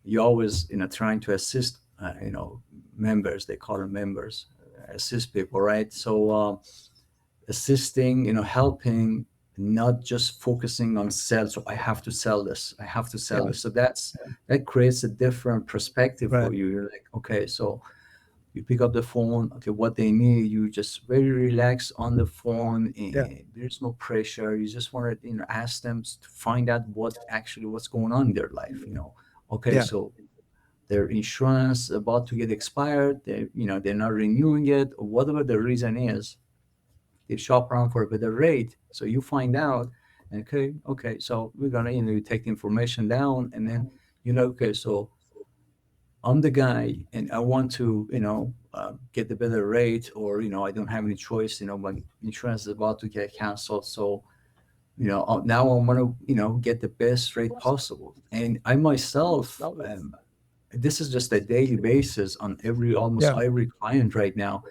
you always, trying to assist, members, they call them members, assist people, right? So, assisting, helping, not just focusing on sales. So I have to sell this. I have to sell Yeah. this. So that creates a different perspective Right. for you. You're like, okay, so you pick up the phone, okay, what they need, you just very relax on the phone, Yeah. and there's no pressure. You just want to, ask them to find out what's going on in their life. Okay, Yeah. so their insurance about to get expired, they're not renewing it, or whatever the reason is. They shop around for a better rate. So you find out, okay, so we're gonna, you take the information down, and then, okay, so I'm the guy, and I want to, get the better rate, or I don't have any choice. My insurance is about to get canceled, so now I want to, get the best rate possible. And I myself, this is just a daily basis on almost Yeah. every client right now.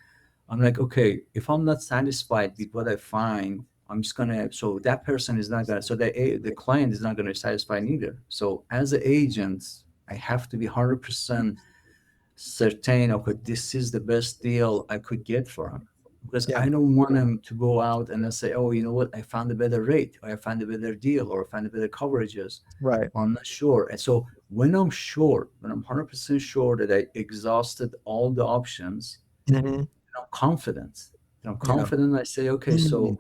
I'm like, okay, if I'm not satisfied with what I find, I'm just gonna. So that person is not gonna. So the client is not gonna satisfy neither. So as an agent, I have to be 100% certain. Okay, this is the best deal I could get for him, because Yeah. I don't want him to go out and then say, oh, you know what, I found a better rate, or I found a better deal, or I found a better coverages, Right. or I'm not sure. And so when I'm sure, when I'm 100% sure that I exhausted all the options, Mhm. I'm confident. I'm Yeah. confident. I say, okay, Mhm. so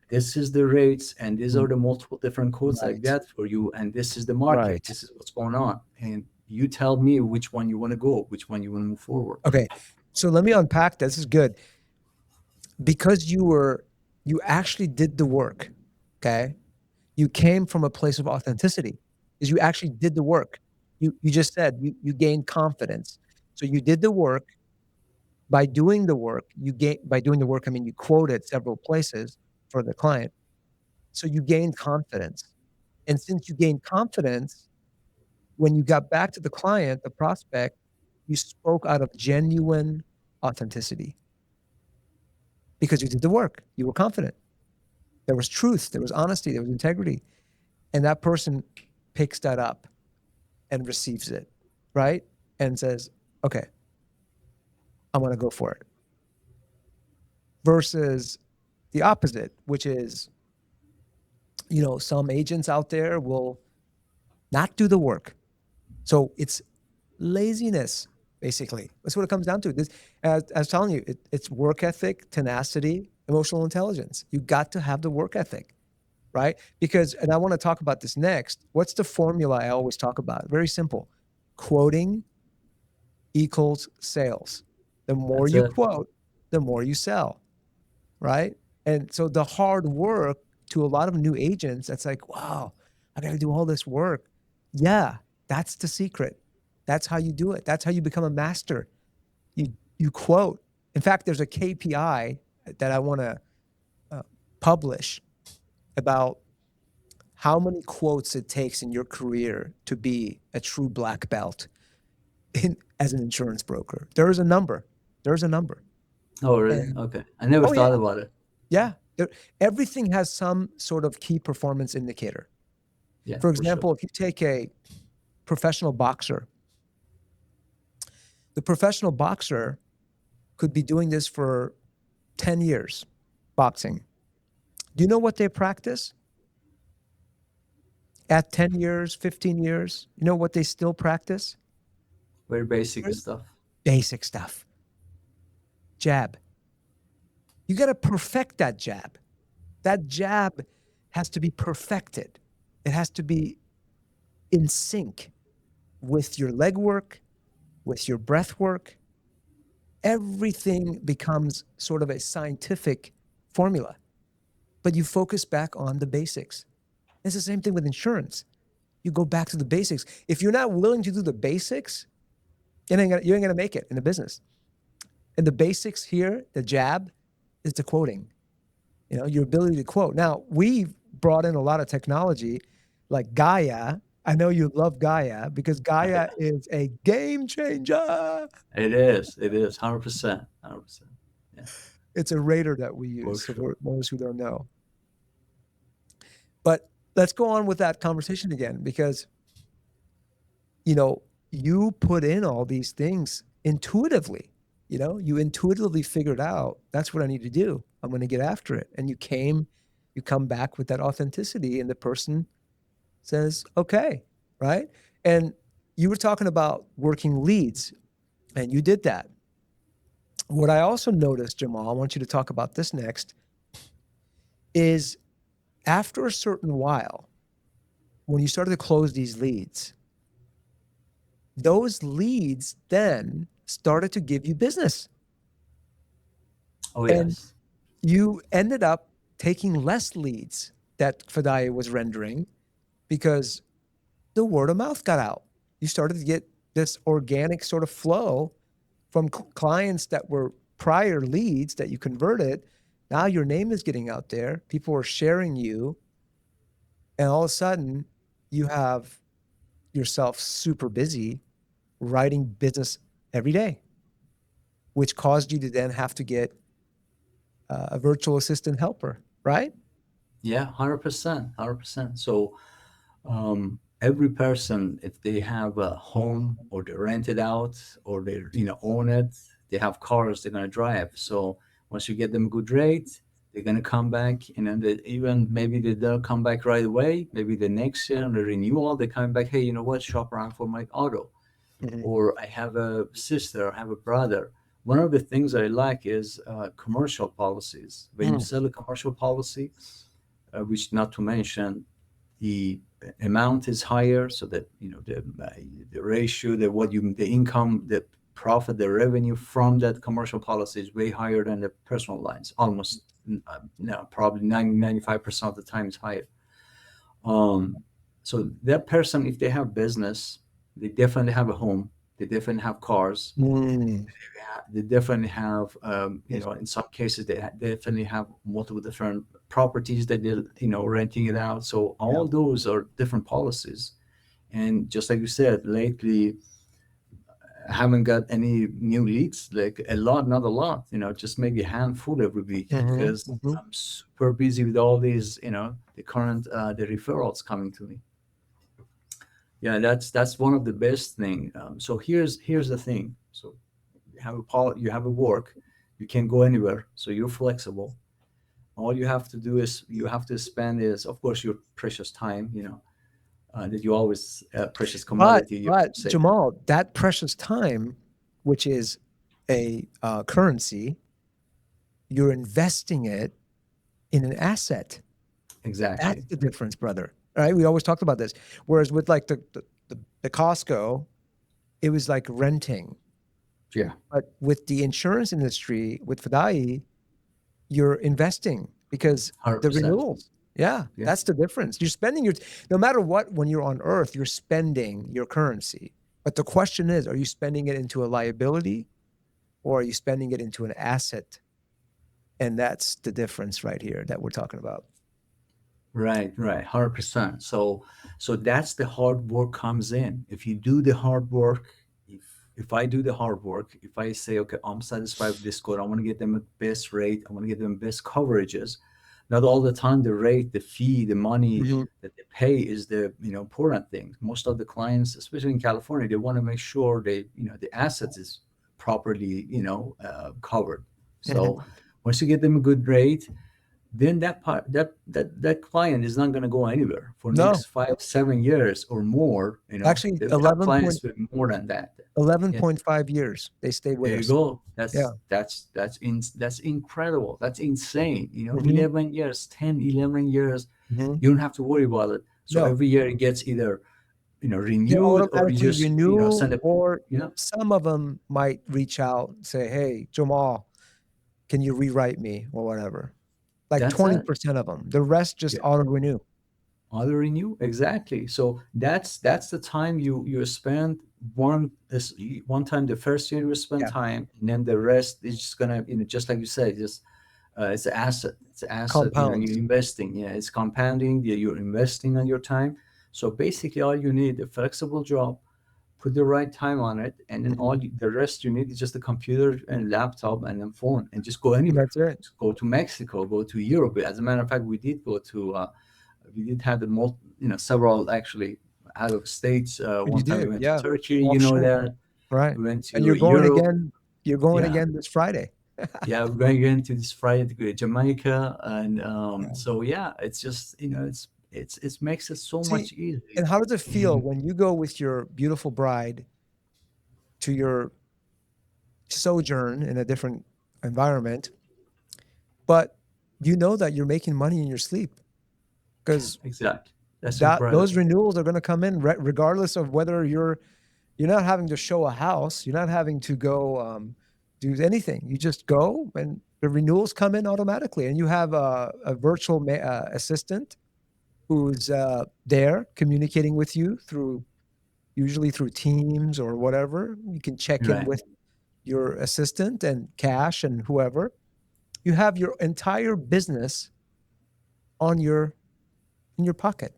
this is the rates, and these are Mm. the multiple different quotes I've Right. got for you, and this is the market. Right. This is what's going on, and you tell me which one you want to go, which one you want to move forward. Okay. So let me unpack this. This is good. Because you actually did the work. Okay. You came from a place of authenticity, because you actually did the work. You just said you gained confidence. So you did the work. By doing the work, by doing the work, I mean, you quoted several places for the client. So you gained confidence. And since you gained confidence, when you got back to the client, the prospect, you spoke out of genuine authenticity, because you did the work. You were confident. There was truth, there was honesty, there was integrity. And that person picks that up and receives it, right? And says, okay, I'm going to go for it. Versus the opposite, which is, some agents out there will not do the work. So it's laziness, basically. That's what it comes down to. As I was telling you, it's work ethic, tenacity, emotional intelligence. You got to have the work ethic, right? Because, and I want to talk about this next. What's the formula I always talk about? Very simple. Quoting equals sales. The more That's you it. quote, the more you sell, right? And so the hard work, to a lot of new agents, that's like, wow, I got to do all this work. Yeah, that's the secret. That's how you do it. That's how you become a master. You quote. In fact, there's a KPI that I want to publish about how many quotes it takes in your career to be a true black belt as an insurance broker. There is a number. There's a number. Oh, really? And Okay. I never oh yeah, thought about it. yeah. Everything has some sort of key performance indicator. Yeah, For for sure. example, if you take a professional boxer The professional boxer could be doing this for 10 years, boxing. Do you know what they practice at 10 years, 15 years? You know what they still practice? Very basic Very stuff. basic stuff. Jab. You got to perfect that jab. That jab has to be perfected. It has to be in sync with your leg work, with your breath work. Everything becomes sort of a scientific formula, but you focus back on the basics. It's the same thing with insurance. You go back to the basics. If you're not willing to do the basics, you ain't gonna make it in the business. And the basics here, the jab, is the quoting. You know, your ability to quote. Now, we've brought in a lot of technology like Gaia. I know you love Gaia because Gaia is a game changer. It is. It is 100%. 100%. Yeah, It's a radar that we for use, so sure. for those who don't know. But let's go on with that conversation again because, you know, you put in all these things intuitively. You know, you intuitively figured out that's what I need to do. I'm going to get after it. And you come back with that authenticity, and the person says, okay, right? And you were talking about working leads, and you did that. What I also noticed, Jamal, I want you to talk about this next, is after a certain while, when you started to close these leads, those leads then started to give you business. Oh, And yes. you ended up taking less leads that Fadaie was rendering because the word of mouth got out. You started to get this organic sort of flow from clients that were prior leads that you converted. Now your name is getting out there. People are sharing you. And all of a sudden, you have yourself super busy writing business every day, which caused you to then have to get a virtual assistant helper, right? Yeah, 100%. 100%. So, every person, if they have a home or they rent it out or they own it, they have cars they're going to drive. So once you get them a good rate, they're going to come back, and then even maybe they don't come back right away. Maybe the next year on the renewal they come back, hey, you know what, shop around for my auto. Mm-hmm. Or I have a sister, I have a brother. One of the things I like is commercial policies. When you Mm. sell a commercial policy, which not to mention the amount is higher, so that the ratio, the income, the profit, the revenue from that commercial policy is way higher than the personal lines. Almost, no, probably 95% of the time it's higher. Um, so that person, if they have business, they definitely have a home, they definitely have cars, Mm. they definitely have, Yes. in some cases, they definitely have multiple different properties that they're, renting it out. So Yeah. all those are different policies. And just like you said, lately, I haven't got any new leads, like a lot, not a lot, just maybe a handful every week Mm-hmm. because Mm-hmm. I'm super busy with all these, the referrals coming to me. Yeah, that's one of the best thing. So here's the thing. So you have a work, you can go anywhere, so you're flexible. All you have to do is you have to spend is, of course, your precious time, that you always precious But commodity, you have but to say. Jamal, that precious time, which is a currency, you're investing it in an asset. That's Exactly. the difference, brother. All right. We always talked about this. Whereas with like the Costco, it was like renting. Yeah. But with the insurance industry, with Fadaie, you're investing because the 100%. renewals. Yeah, Yeah. that's the difference. You're spending your, no matter what, when you're on earth, you're spending your currency. But the question is, are you spending it into a liability or are you spending it into an asset? And that's the difference right here that we're talking about. Right, right, 100%. So that's the hard work comes in. If you do the hard work, if if I do the hard work, if I say, okay, I'm satisfied with this code, I want to get them a best rate, I want to get them best coverages, not all the time the rate, the fee, the money Mhm. that they pay is the important thing. Most of the clients, especially in California, they want to make sure they the assets is properly covered. Mhm. So once you get them a good rate, then that client is not going to go anywhere for No, next 5 7 years or more. actually, We have clients with more than that. Yeah, 11.5 years they stayed with there you us. go. Yeah. That's incredible. That's insane. Mhm. 11 years, 10, 11 years. Mhm. You don't have to worry about it. So No, every year it gets either they renewed, or you automatically just renew, send a or yeah. some of them might reach out and say, "Hey, Jamal, can you rewrite me or whatever?" Like That's it. 20% of them. The rest just Yeah. auto renew. Auto renew, exactly. So that's the time you spend one time. The first year you spend Yeah. time, and then the rest is just gonna just like you said, just it's an asset. It's an asset. Compounds. You're investing. Yeah, it's compounding. You're investing on your time. So basically, all you need a flexible job, put the right time on it, and then Mhm. the rest you need is just a computer and laptop and a phone, and just go anywhere. That's it. Go to Mexico, go to Europe. As a matter of fact, we did have several actually out of states. And you One time we did, went to yeah. Turkey. Offshore, That right. we went And to Europe. you're going Yeah, again this Friday. yeah, we're going again to this Friday to go to Jamaica, and Yeah. so yeah, it's just it makes it so See, much easy. and how does it feel when you go with your beautiful bride to your sojourn in a different environment, but you know that you're making money in your sleep? Because Exactly, that's that those incredible. renewals are going to come in regardless of whether you're not having to show a house, you're not having to go do anything. You just go and the renewals come in automatically, and you have a virtual assistant who's there communicating with you through, usually through Teams or whatever. You can check in Right, with your assistant and Cash and whoever. You have your entire business on your in your pocket.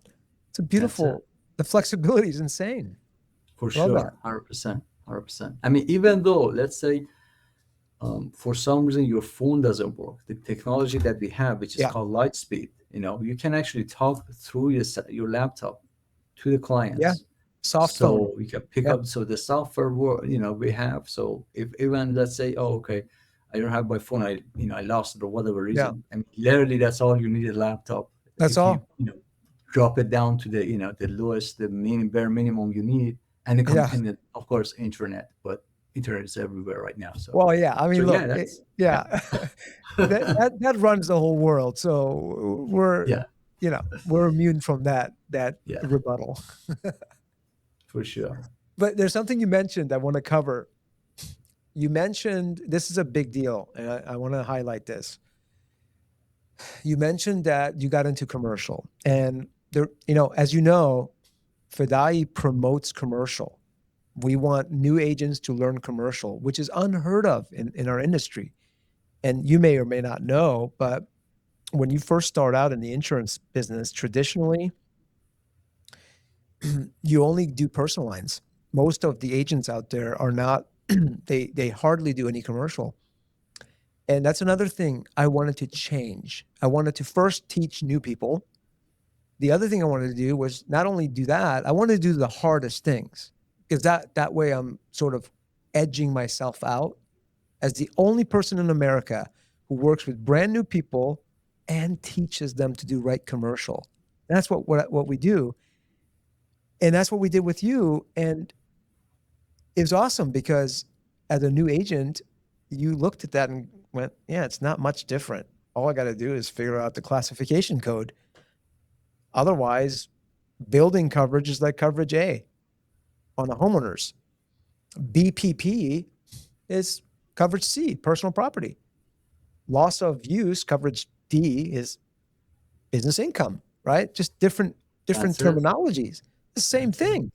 It's a that's it. beautiful. The flexibility is insane. For I love sure, that. 100%, 100%. I mean, even though, let's say, for some reason your phone doesn't work, the technology that we have, which is Yeah, called Lightspeed, you can actually talk through your laptop to the yeah. clients. Soft phone. So we can pick Yeah, up. So the software we have. So if even let's say, oh, okay, I don't have my phone, I lost it or whatever yeah. reason. I mean, literally that's all you need, a laptop. That's If you all. drop it down to the lowest, the bare minimum you need, and Yeah. and then, of course, internet. But internet is everywhere right now. So Well, yeah. I so mean, yeah, look, that's yeah. yeah, that runs the whole world. So Yeah, we're immune from that yeah, rebuttal. for sure. But there's something you mentioned I want to cover. You mentioned this is a big deal, and I want to highlight this. You mentioned that you got into commercial, and there, as you know, Fadaie promotes commercial. We want new agents to learn commercial, which is unheard of in our industry. And you may or may not know, but when you first start out in the insurance business, traditionally, you only do personal lines. Most of the agents out there are not, they hardly do any commercial. And that's another thing I wanted to change. I wanted to first teach new people. The other thing I wanted to do was not only do that, I wanted to do the hardest things, because that way I'm sort of edging myself out as the only person in America who works with brand new people and teaches them to do right commercial. And that's what we do. And that's what we did with you. And it was awesome because as a new agent, you looked at that and went, yeah, it's not much different. All I got to do is figure out the classification code. Otherwise, building coverage is like coverage A on the homeowners. BPP is coverage C, personal property. Loss of use, coverage D, is business income, right? Just different That's it. terminologies. The same That's it. thing,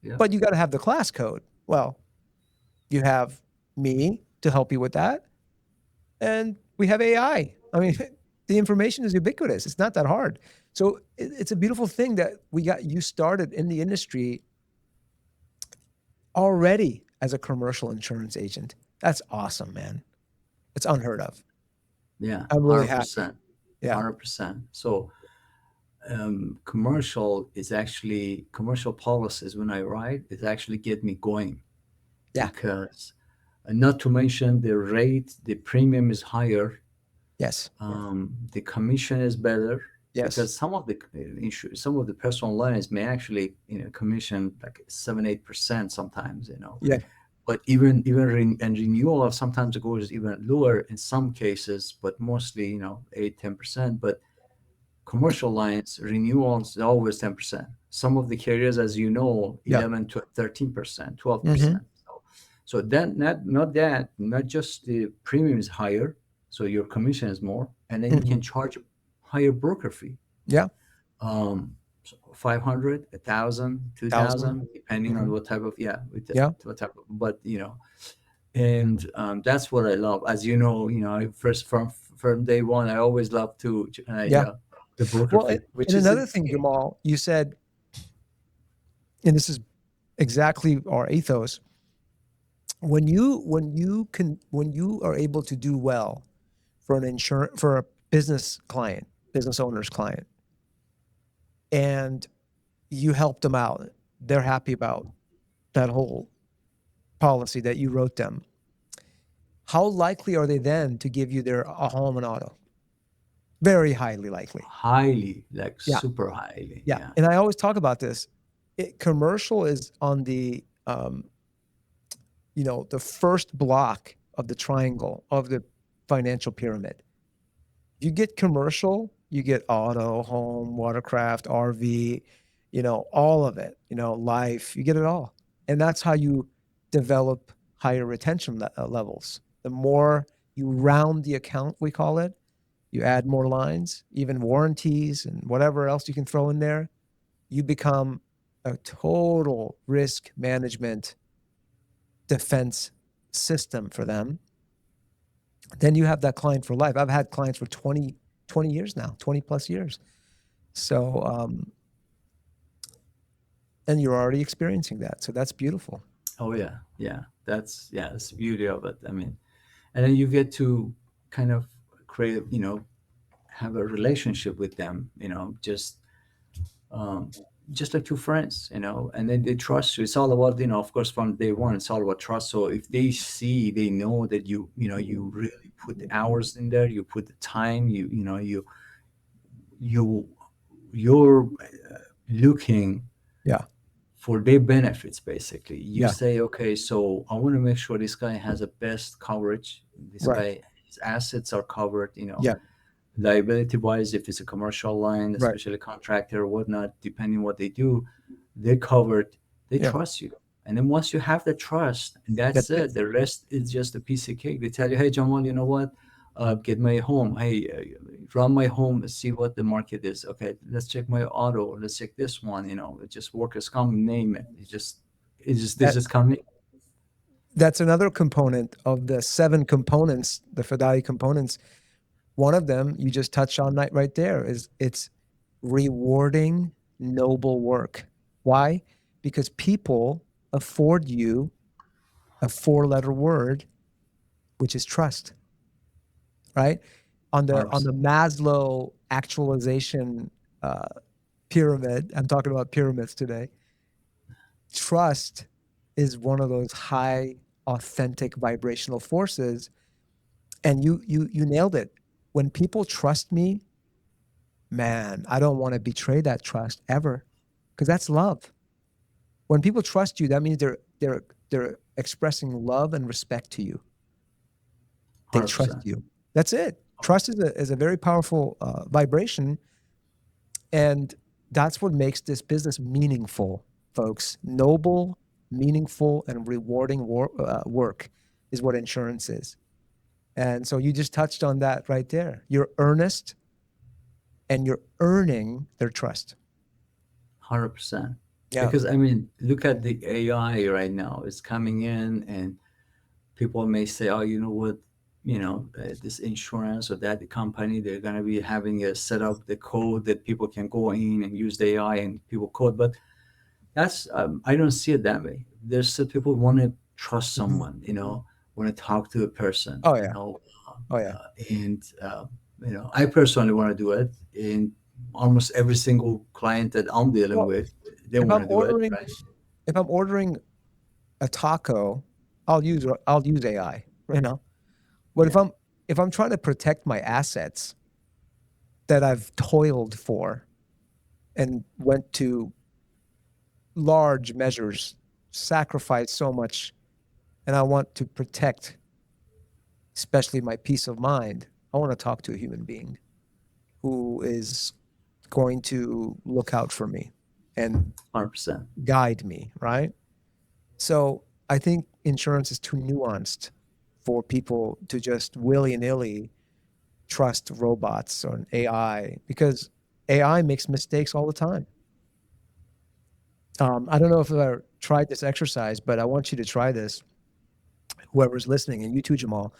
Yeah. but you got to have the class code. Well, you have me to help you with that, and we have AI. I mean, the information is ubiquitous. It's not that hard. So it's a beautiful thing that we got you started in the industry already as a commercial insurance agent. That's awesome, man. It's unheard of. Yeah. I'm really happy. 100%. Yeah. 100%. So commercial policies when I write is actually get me going Yeah. because not to mention the rate, the premium is higher, Yes. the commission is better Yes. because some of the personal lines may actually commission like 7-8% sometimes, Yeah. but and renewal of sometimes it goes even lower in some cases, but mostly 8-10%. But commercial lines renewals are always 10%. Some of the carriers, as you know, Yeah. 11 to 13%, Mm-hmm. 12%. So then not just the premium is higher, so your commission is more, and then you Mm-hmm. can charge a higher broker fee. Yeah. So 500, 1,000, two 1,000. thousand, depending on Mm-hmm. what type of Yeah. what type of, but and that's what I love. As I first from day one, I always love to Yeah. the broker Well, fee, which and is another thing, Jamal, you said, and this is exactly our ethos. When you are able to do well for a business client, business owner's client, and you help them out, they're happy about that whole policy that you wrote them. How likely are they then to give you their a home and auto? Very highly likely. highly, like Yeah. super highly. Yeah. Yeah. And I always talk about this. Commercial is on the the first block of the triangle of the financial pyramid. You get commercial, you get auto, home, watercraft, RV, all of it, life, you get it all. And that's how you develop higher retention levels. The more you round the account, we call it, you add more lines, even warranties and whatever else you can throw in there, you become a total risk management defense system for them. Then you have that client for life. I've had clients for 20 years now, 20 plus years. So, and you're already experiencing that. So that's beautiful. Oh yeah, yeah. That's the beauty of it. I mean, and then you get to kind of create, have a relationship with them. Um, just like two friends, and then they trust you. It's all about, of course, from day one, it's all about trust. So if they know that you really put the hours in there, you put the time, you you're looking Yeah. for their benefits. Basically, you Yeah. say, okay, so I want to make sure this guy has the best coverage. This Right. guy, his assets are covered. Yeah. Liability wise, if it's a commercial line, Right. especially contractor or whatnot, depending what they do, they're covered. They Yeah. trust you. And then once you have the trust, and that's That's it. it. The rest is just a piece of cake. They tell you, hey, Jamal, you know what? Get my home. Hey, run my home, see what the market is. Okay, let's check my auto. Let's check this one. Just workers comp, name it. This That is coming. that's another component of the 7 components, the Fadaie components. One of them you just touched on right there is it's rewarding noble work. Why? Because people afford you a 4-letter word, which is trust, right? On the 100%. Maslow actualization uh, pyramid, I'm talking about pyramids today. Trust is one of those high, authentic vibrational forces, and you nailed it. When people trust me, man, I don't want to betray that trust ever, because that's love. When people trust you, that means they're expressing love and respect to you. They trust 100%. you. That's it. Trust is a very powerful vibration, and that's what makes this business meaningful, folks. Noble, meaningful, and rewarding work is what insurance is. And so you just touched on that right there. You're earnest, and you're earning their trust. 100%. Yeah. Because I mean, look at the AI right now. It's coming in, and people may say, "Oh, you know what? This insurance or that company, they're gonna be having a set up the code that people can go in and use the AI and people code." But that's I don't see it that way. There's still people want to trust Mhm. someone, want to talk to a person, Oh yeah. Oh yeah. and I personally want to do it. In almost every single client that I'm dealing Well, with, they if want I'm to do it, ordering right? if I'm ordering a taco, I'll use AI, you know. But Yeah, if I'm trying to protect my assets that I've toiled for and went to large measures, sacrificed so much, and I want to protect, especially my peace of mind, I want to talk to a human being who is going to look out for me and 100%. guide me, right? So I think insurance is too nuanced for people to just willy-nilly trust robots or an AI because AI makes mistakes all the time. I don't know if I've ever tried this exercise, but I want you to try this. Whoever's listening, and you too, Jamal,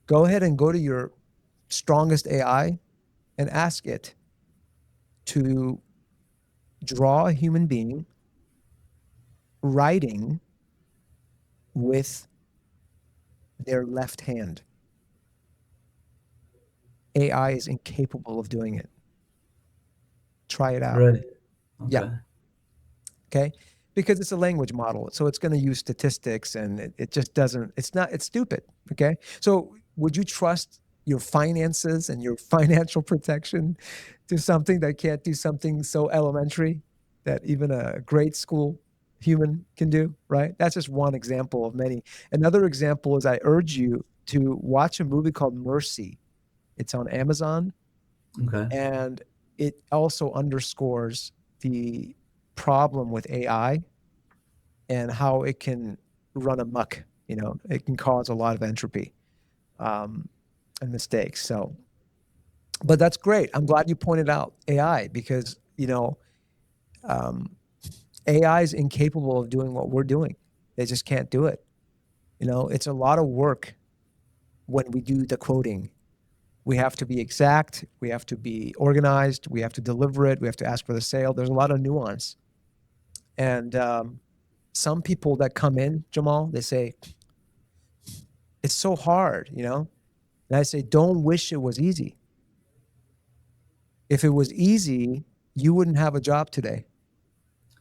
go ahead and go to your strongest AI and ask it to draw a human being writing with their left hand. AI is incapable of doing it. Try it out. Really? Yeah. Okay. Okay. Because it's a language model. So it's going to use statistics and it just doesn't, it's stupid. Okay. So would you trust your finances and your financial protection to something that can't do something so elementary that even a grade school human can do? Right. That's just one example of many. Another example is I urge you to watch a movie called Mercy. It's on Amazon. Okay. And it also underscores the problem with AI and how it can run amok. It can cause a lot of entropy um, and mistakes. So, but that's great. I'm glad you pointed out AI because, um, AI is incapable of doing what we're doing. They just can't do it. It's a lot of work when we do the quoting. We have to be exact. We have to be organized. We have to deliver it. We have to ask for the sale. There's a lot of nuance. And some people that come in, Jamal, they say, it's so hard. And I say, don't wish it was easy. If it was easy, you wouldn't have a job today.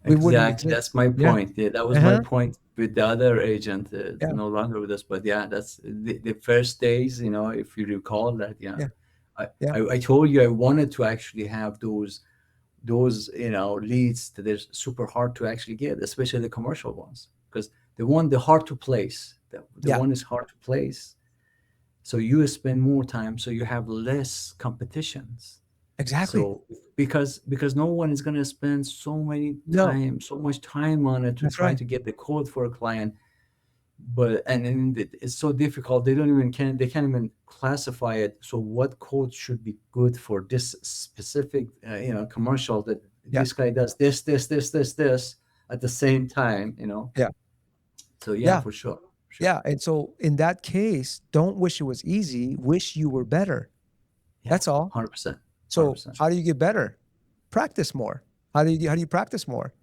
We wouldn't Exactly. exist. That's my Yeah. point. Yeah, that was my Uh-huh. point with the other agent, Yeah. no longer with us. But yeah, that's the first days, if you recall that, yeah. Yeah. I, Yeah. I told you I wanted to actually have those leads that are super hard to actually get, especially the commercial ones, because the hard to place, the Yeah. one is hard to place. So you spend more time, so you have less competitions. Exactly. So because no one is going to spend No, so much time on it to that's try right. to get the code for a client, but and it's so difficult. They can't even classify it. So what code should be good for this specific commercial that Yeah. this guy does this at the same time. Yeah. So yeah, Yeah. for sure, sure. Yeah. And so in that case, don't wish it was easy. Wish you were better. Yeah, That's all. 100%, So 100%. how do you get better? Practice more. How do you practice more?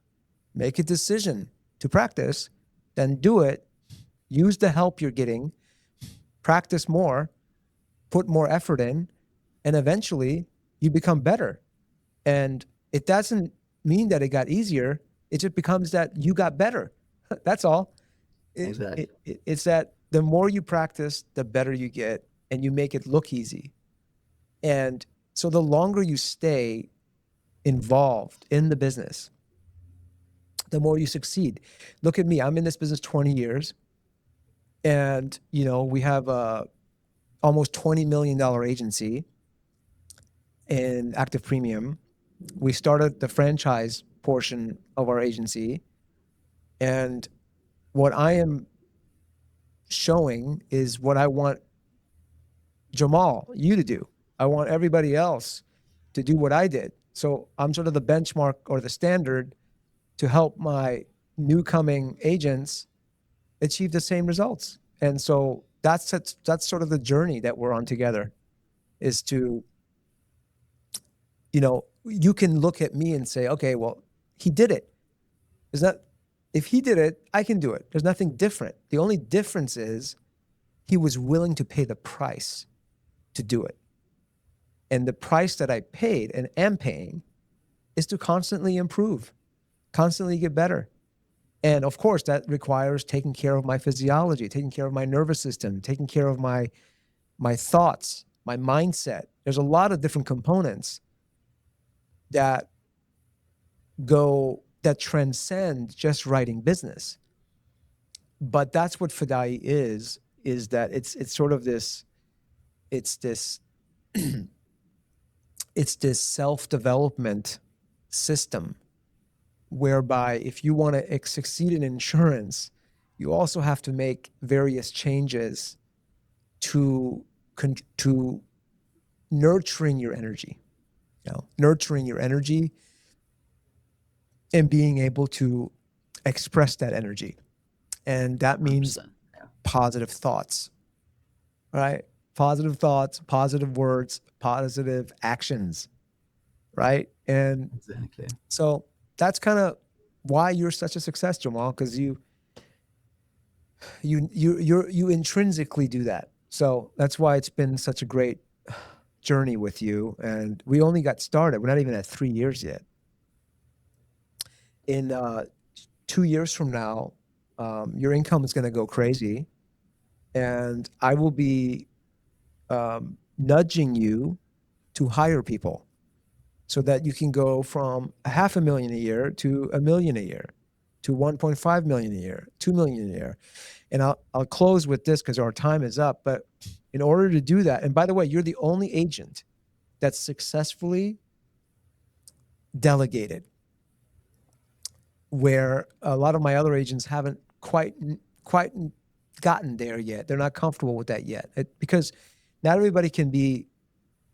Make a decision to practice, then do it. Use the help you're getting, practice more, put more effort in, and eventually you become better. And it doesn't mean that it got easier. It just becomes that you got better. That's all. Exactly. It's that the more you practice, the better you get, and you make it look easy. And so the longer you stay involved in the business, the more you succeed. Look at me. I'm in this business 20 years, and we have a almost $20 million agency in active premium. We started the franchise portion of our agency. And what I am showing is what I want Jamal, you to do. I want everybody else to do what I did. So I'm sort of the benchmark or the standard to help my new coming agents achieve the same results. And so that's sort of the journey that we're on together is to, you can look at me and say, okay, well, he did it. Is that if he did it, I can do it. There's nothing different. The only difference is he was willing to pay the price to do it. And the price that I paid and am paying is to constantly improve, constantly get better. And of course, that requires taking care of my physiology, taking care of my nervous system, taking care of my thoughts, my mindset. There's a lot of different components that transcend just writing business. But that's what Fadaie is that it's sort of this, it's this it's this self-development system whereby if you want to succeed in insurance, you also have to make various changes to nurturing your energy, nurturing your energy and being able to express that energy. And that means positive thoughts, right? Positive thoughts, positive words, positive actions, right? And exactly. So that's kind of why you're such a success, Jamal, because you intrinsically do that. So that's why it's been such a great journey with you. And we only got started. We're not even at 3 years yet. In 2 years from now, your income is going to go crazy, and I will be nudging you to hire people so that you can go from $500,000 a year to $1 million a year, to 1.5 million a year, 2 million a year. And I'll close with this because our time is up. But in order to do that, and by the way, you're the only agent that's successfully delegated, where a lot of my other agents haven't quite gotten there yet. They're not comfortable with that yet, because not everybody can be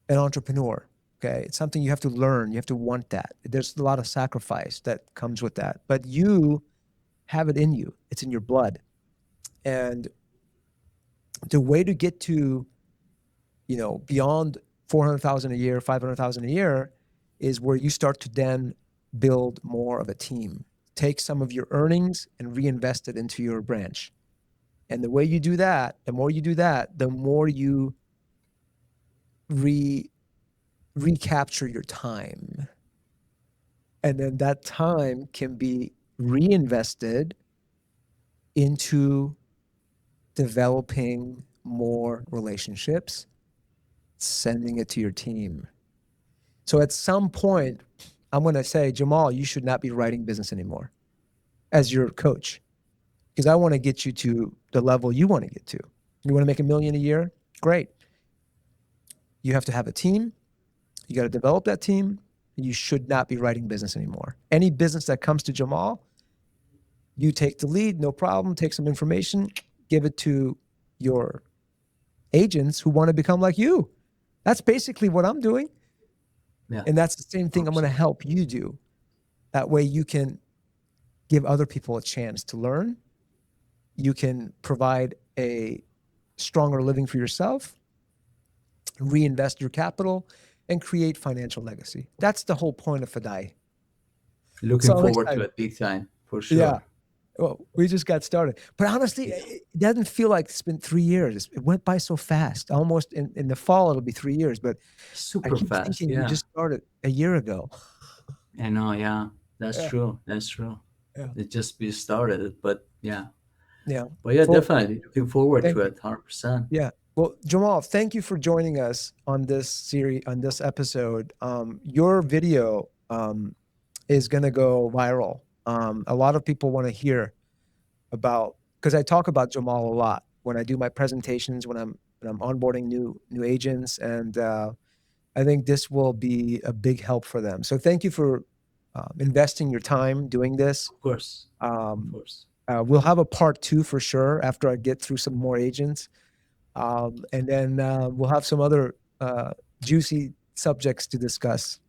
an entrepreneur. Okay, it's something you have to learn. You have to want that. There's a lot of sacrifice that comes with that, but you have it in you. It's in your blood. And the way to get to, beyond 400,000 a year, 500,000 a year, is where you start to then build more of a team. Take some of your earnings and reinvest it into your branch. And the way you do that, the more you do that, the more you recapture your time. And then that time can be reinvested into developing more relationships, sending it to your team. So at some point, I'm going to say, Jamal, you should not be writing business anymore as your coach, because I want to get you to the level you want to get to. You want to make $1 million a year? Great. You have to have a team. You got to develop that team. You should not be writing business anymore. Any business that comes to Jamal, you take the lead, no problem. Take some information, give it to your agents who want to become like you. That's basically what I'm doing. Yeah. And that's the same thing I'm going to help you do. That way you can give other people a chance to learn. You can provide a stronger living for yourself, reinvest your capital, and create financial legacy. That's the whole point of Fadaie. Looking forward to it big time, for sure. Yeah. Well, we just got started. But honestly, it doesn't feel like it's been 3 years. It went by so fast. Almost in the fall, it'll be 3 years. But Super I keep fast, thinking yeah. we just started a year ago. I know, yeah. That's true. That's true. Yeah. It just be started, but yeah. Yeah. But yeah, definitely looking forward to it, 100%. Yeah. Well, Jamal, thank you for joining us on this series, on this episode. Your video is going to go viral. A lot of people want to hear about, because I talk about Jamal a lot when I do my presentations, when I'm onboarding new agents, and I think this will be a big help for them. So thank you for investing your time doing this. Of course. Of course. We'll have a part 2 for sure after I get through some more agents. And then we'll have some other juicy subjects to discuss.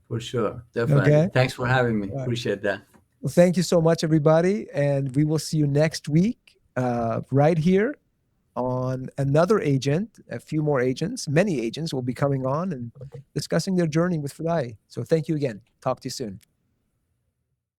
For sure. Definitely. Okay? Thanks for having me. Appreciate that. Well, thank you so much, everybody. And we will see you next week right here on another agent. A few more agents, many agents will be coming on and discussing their journey with Fadaie. So thank you again. Talk to you soon.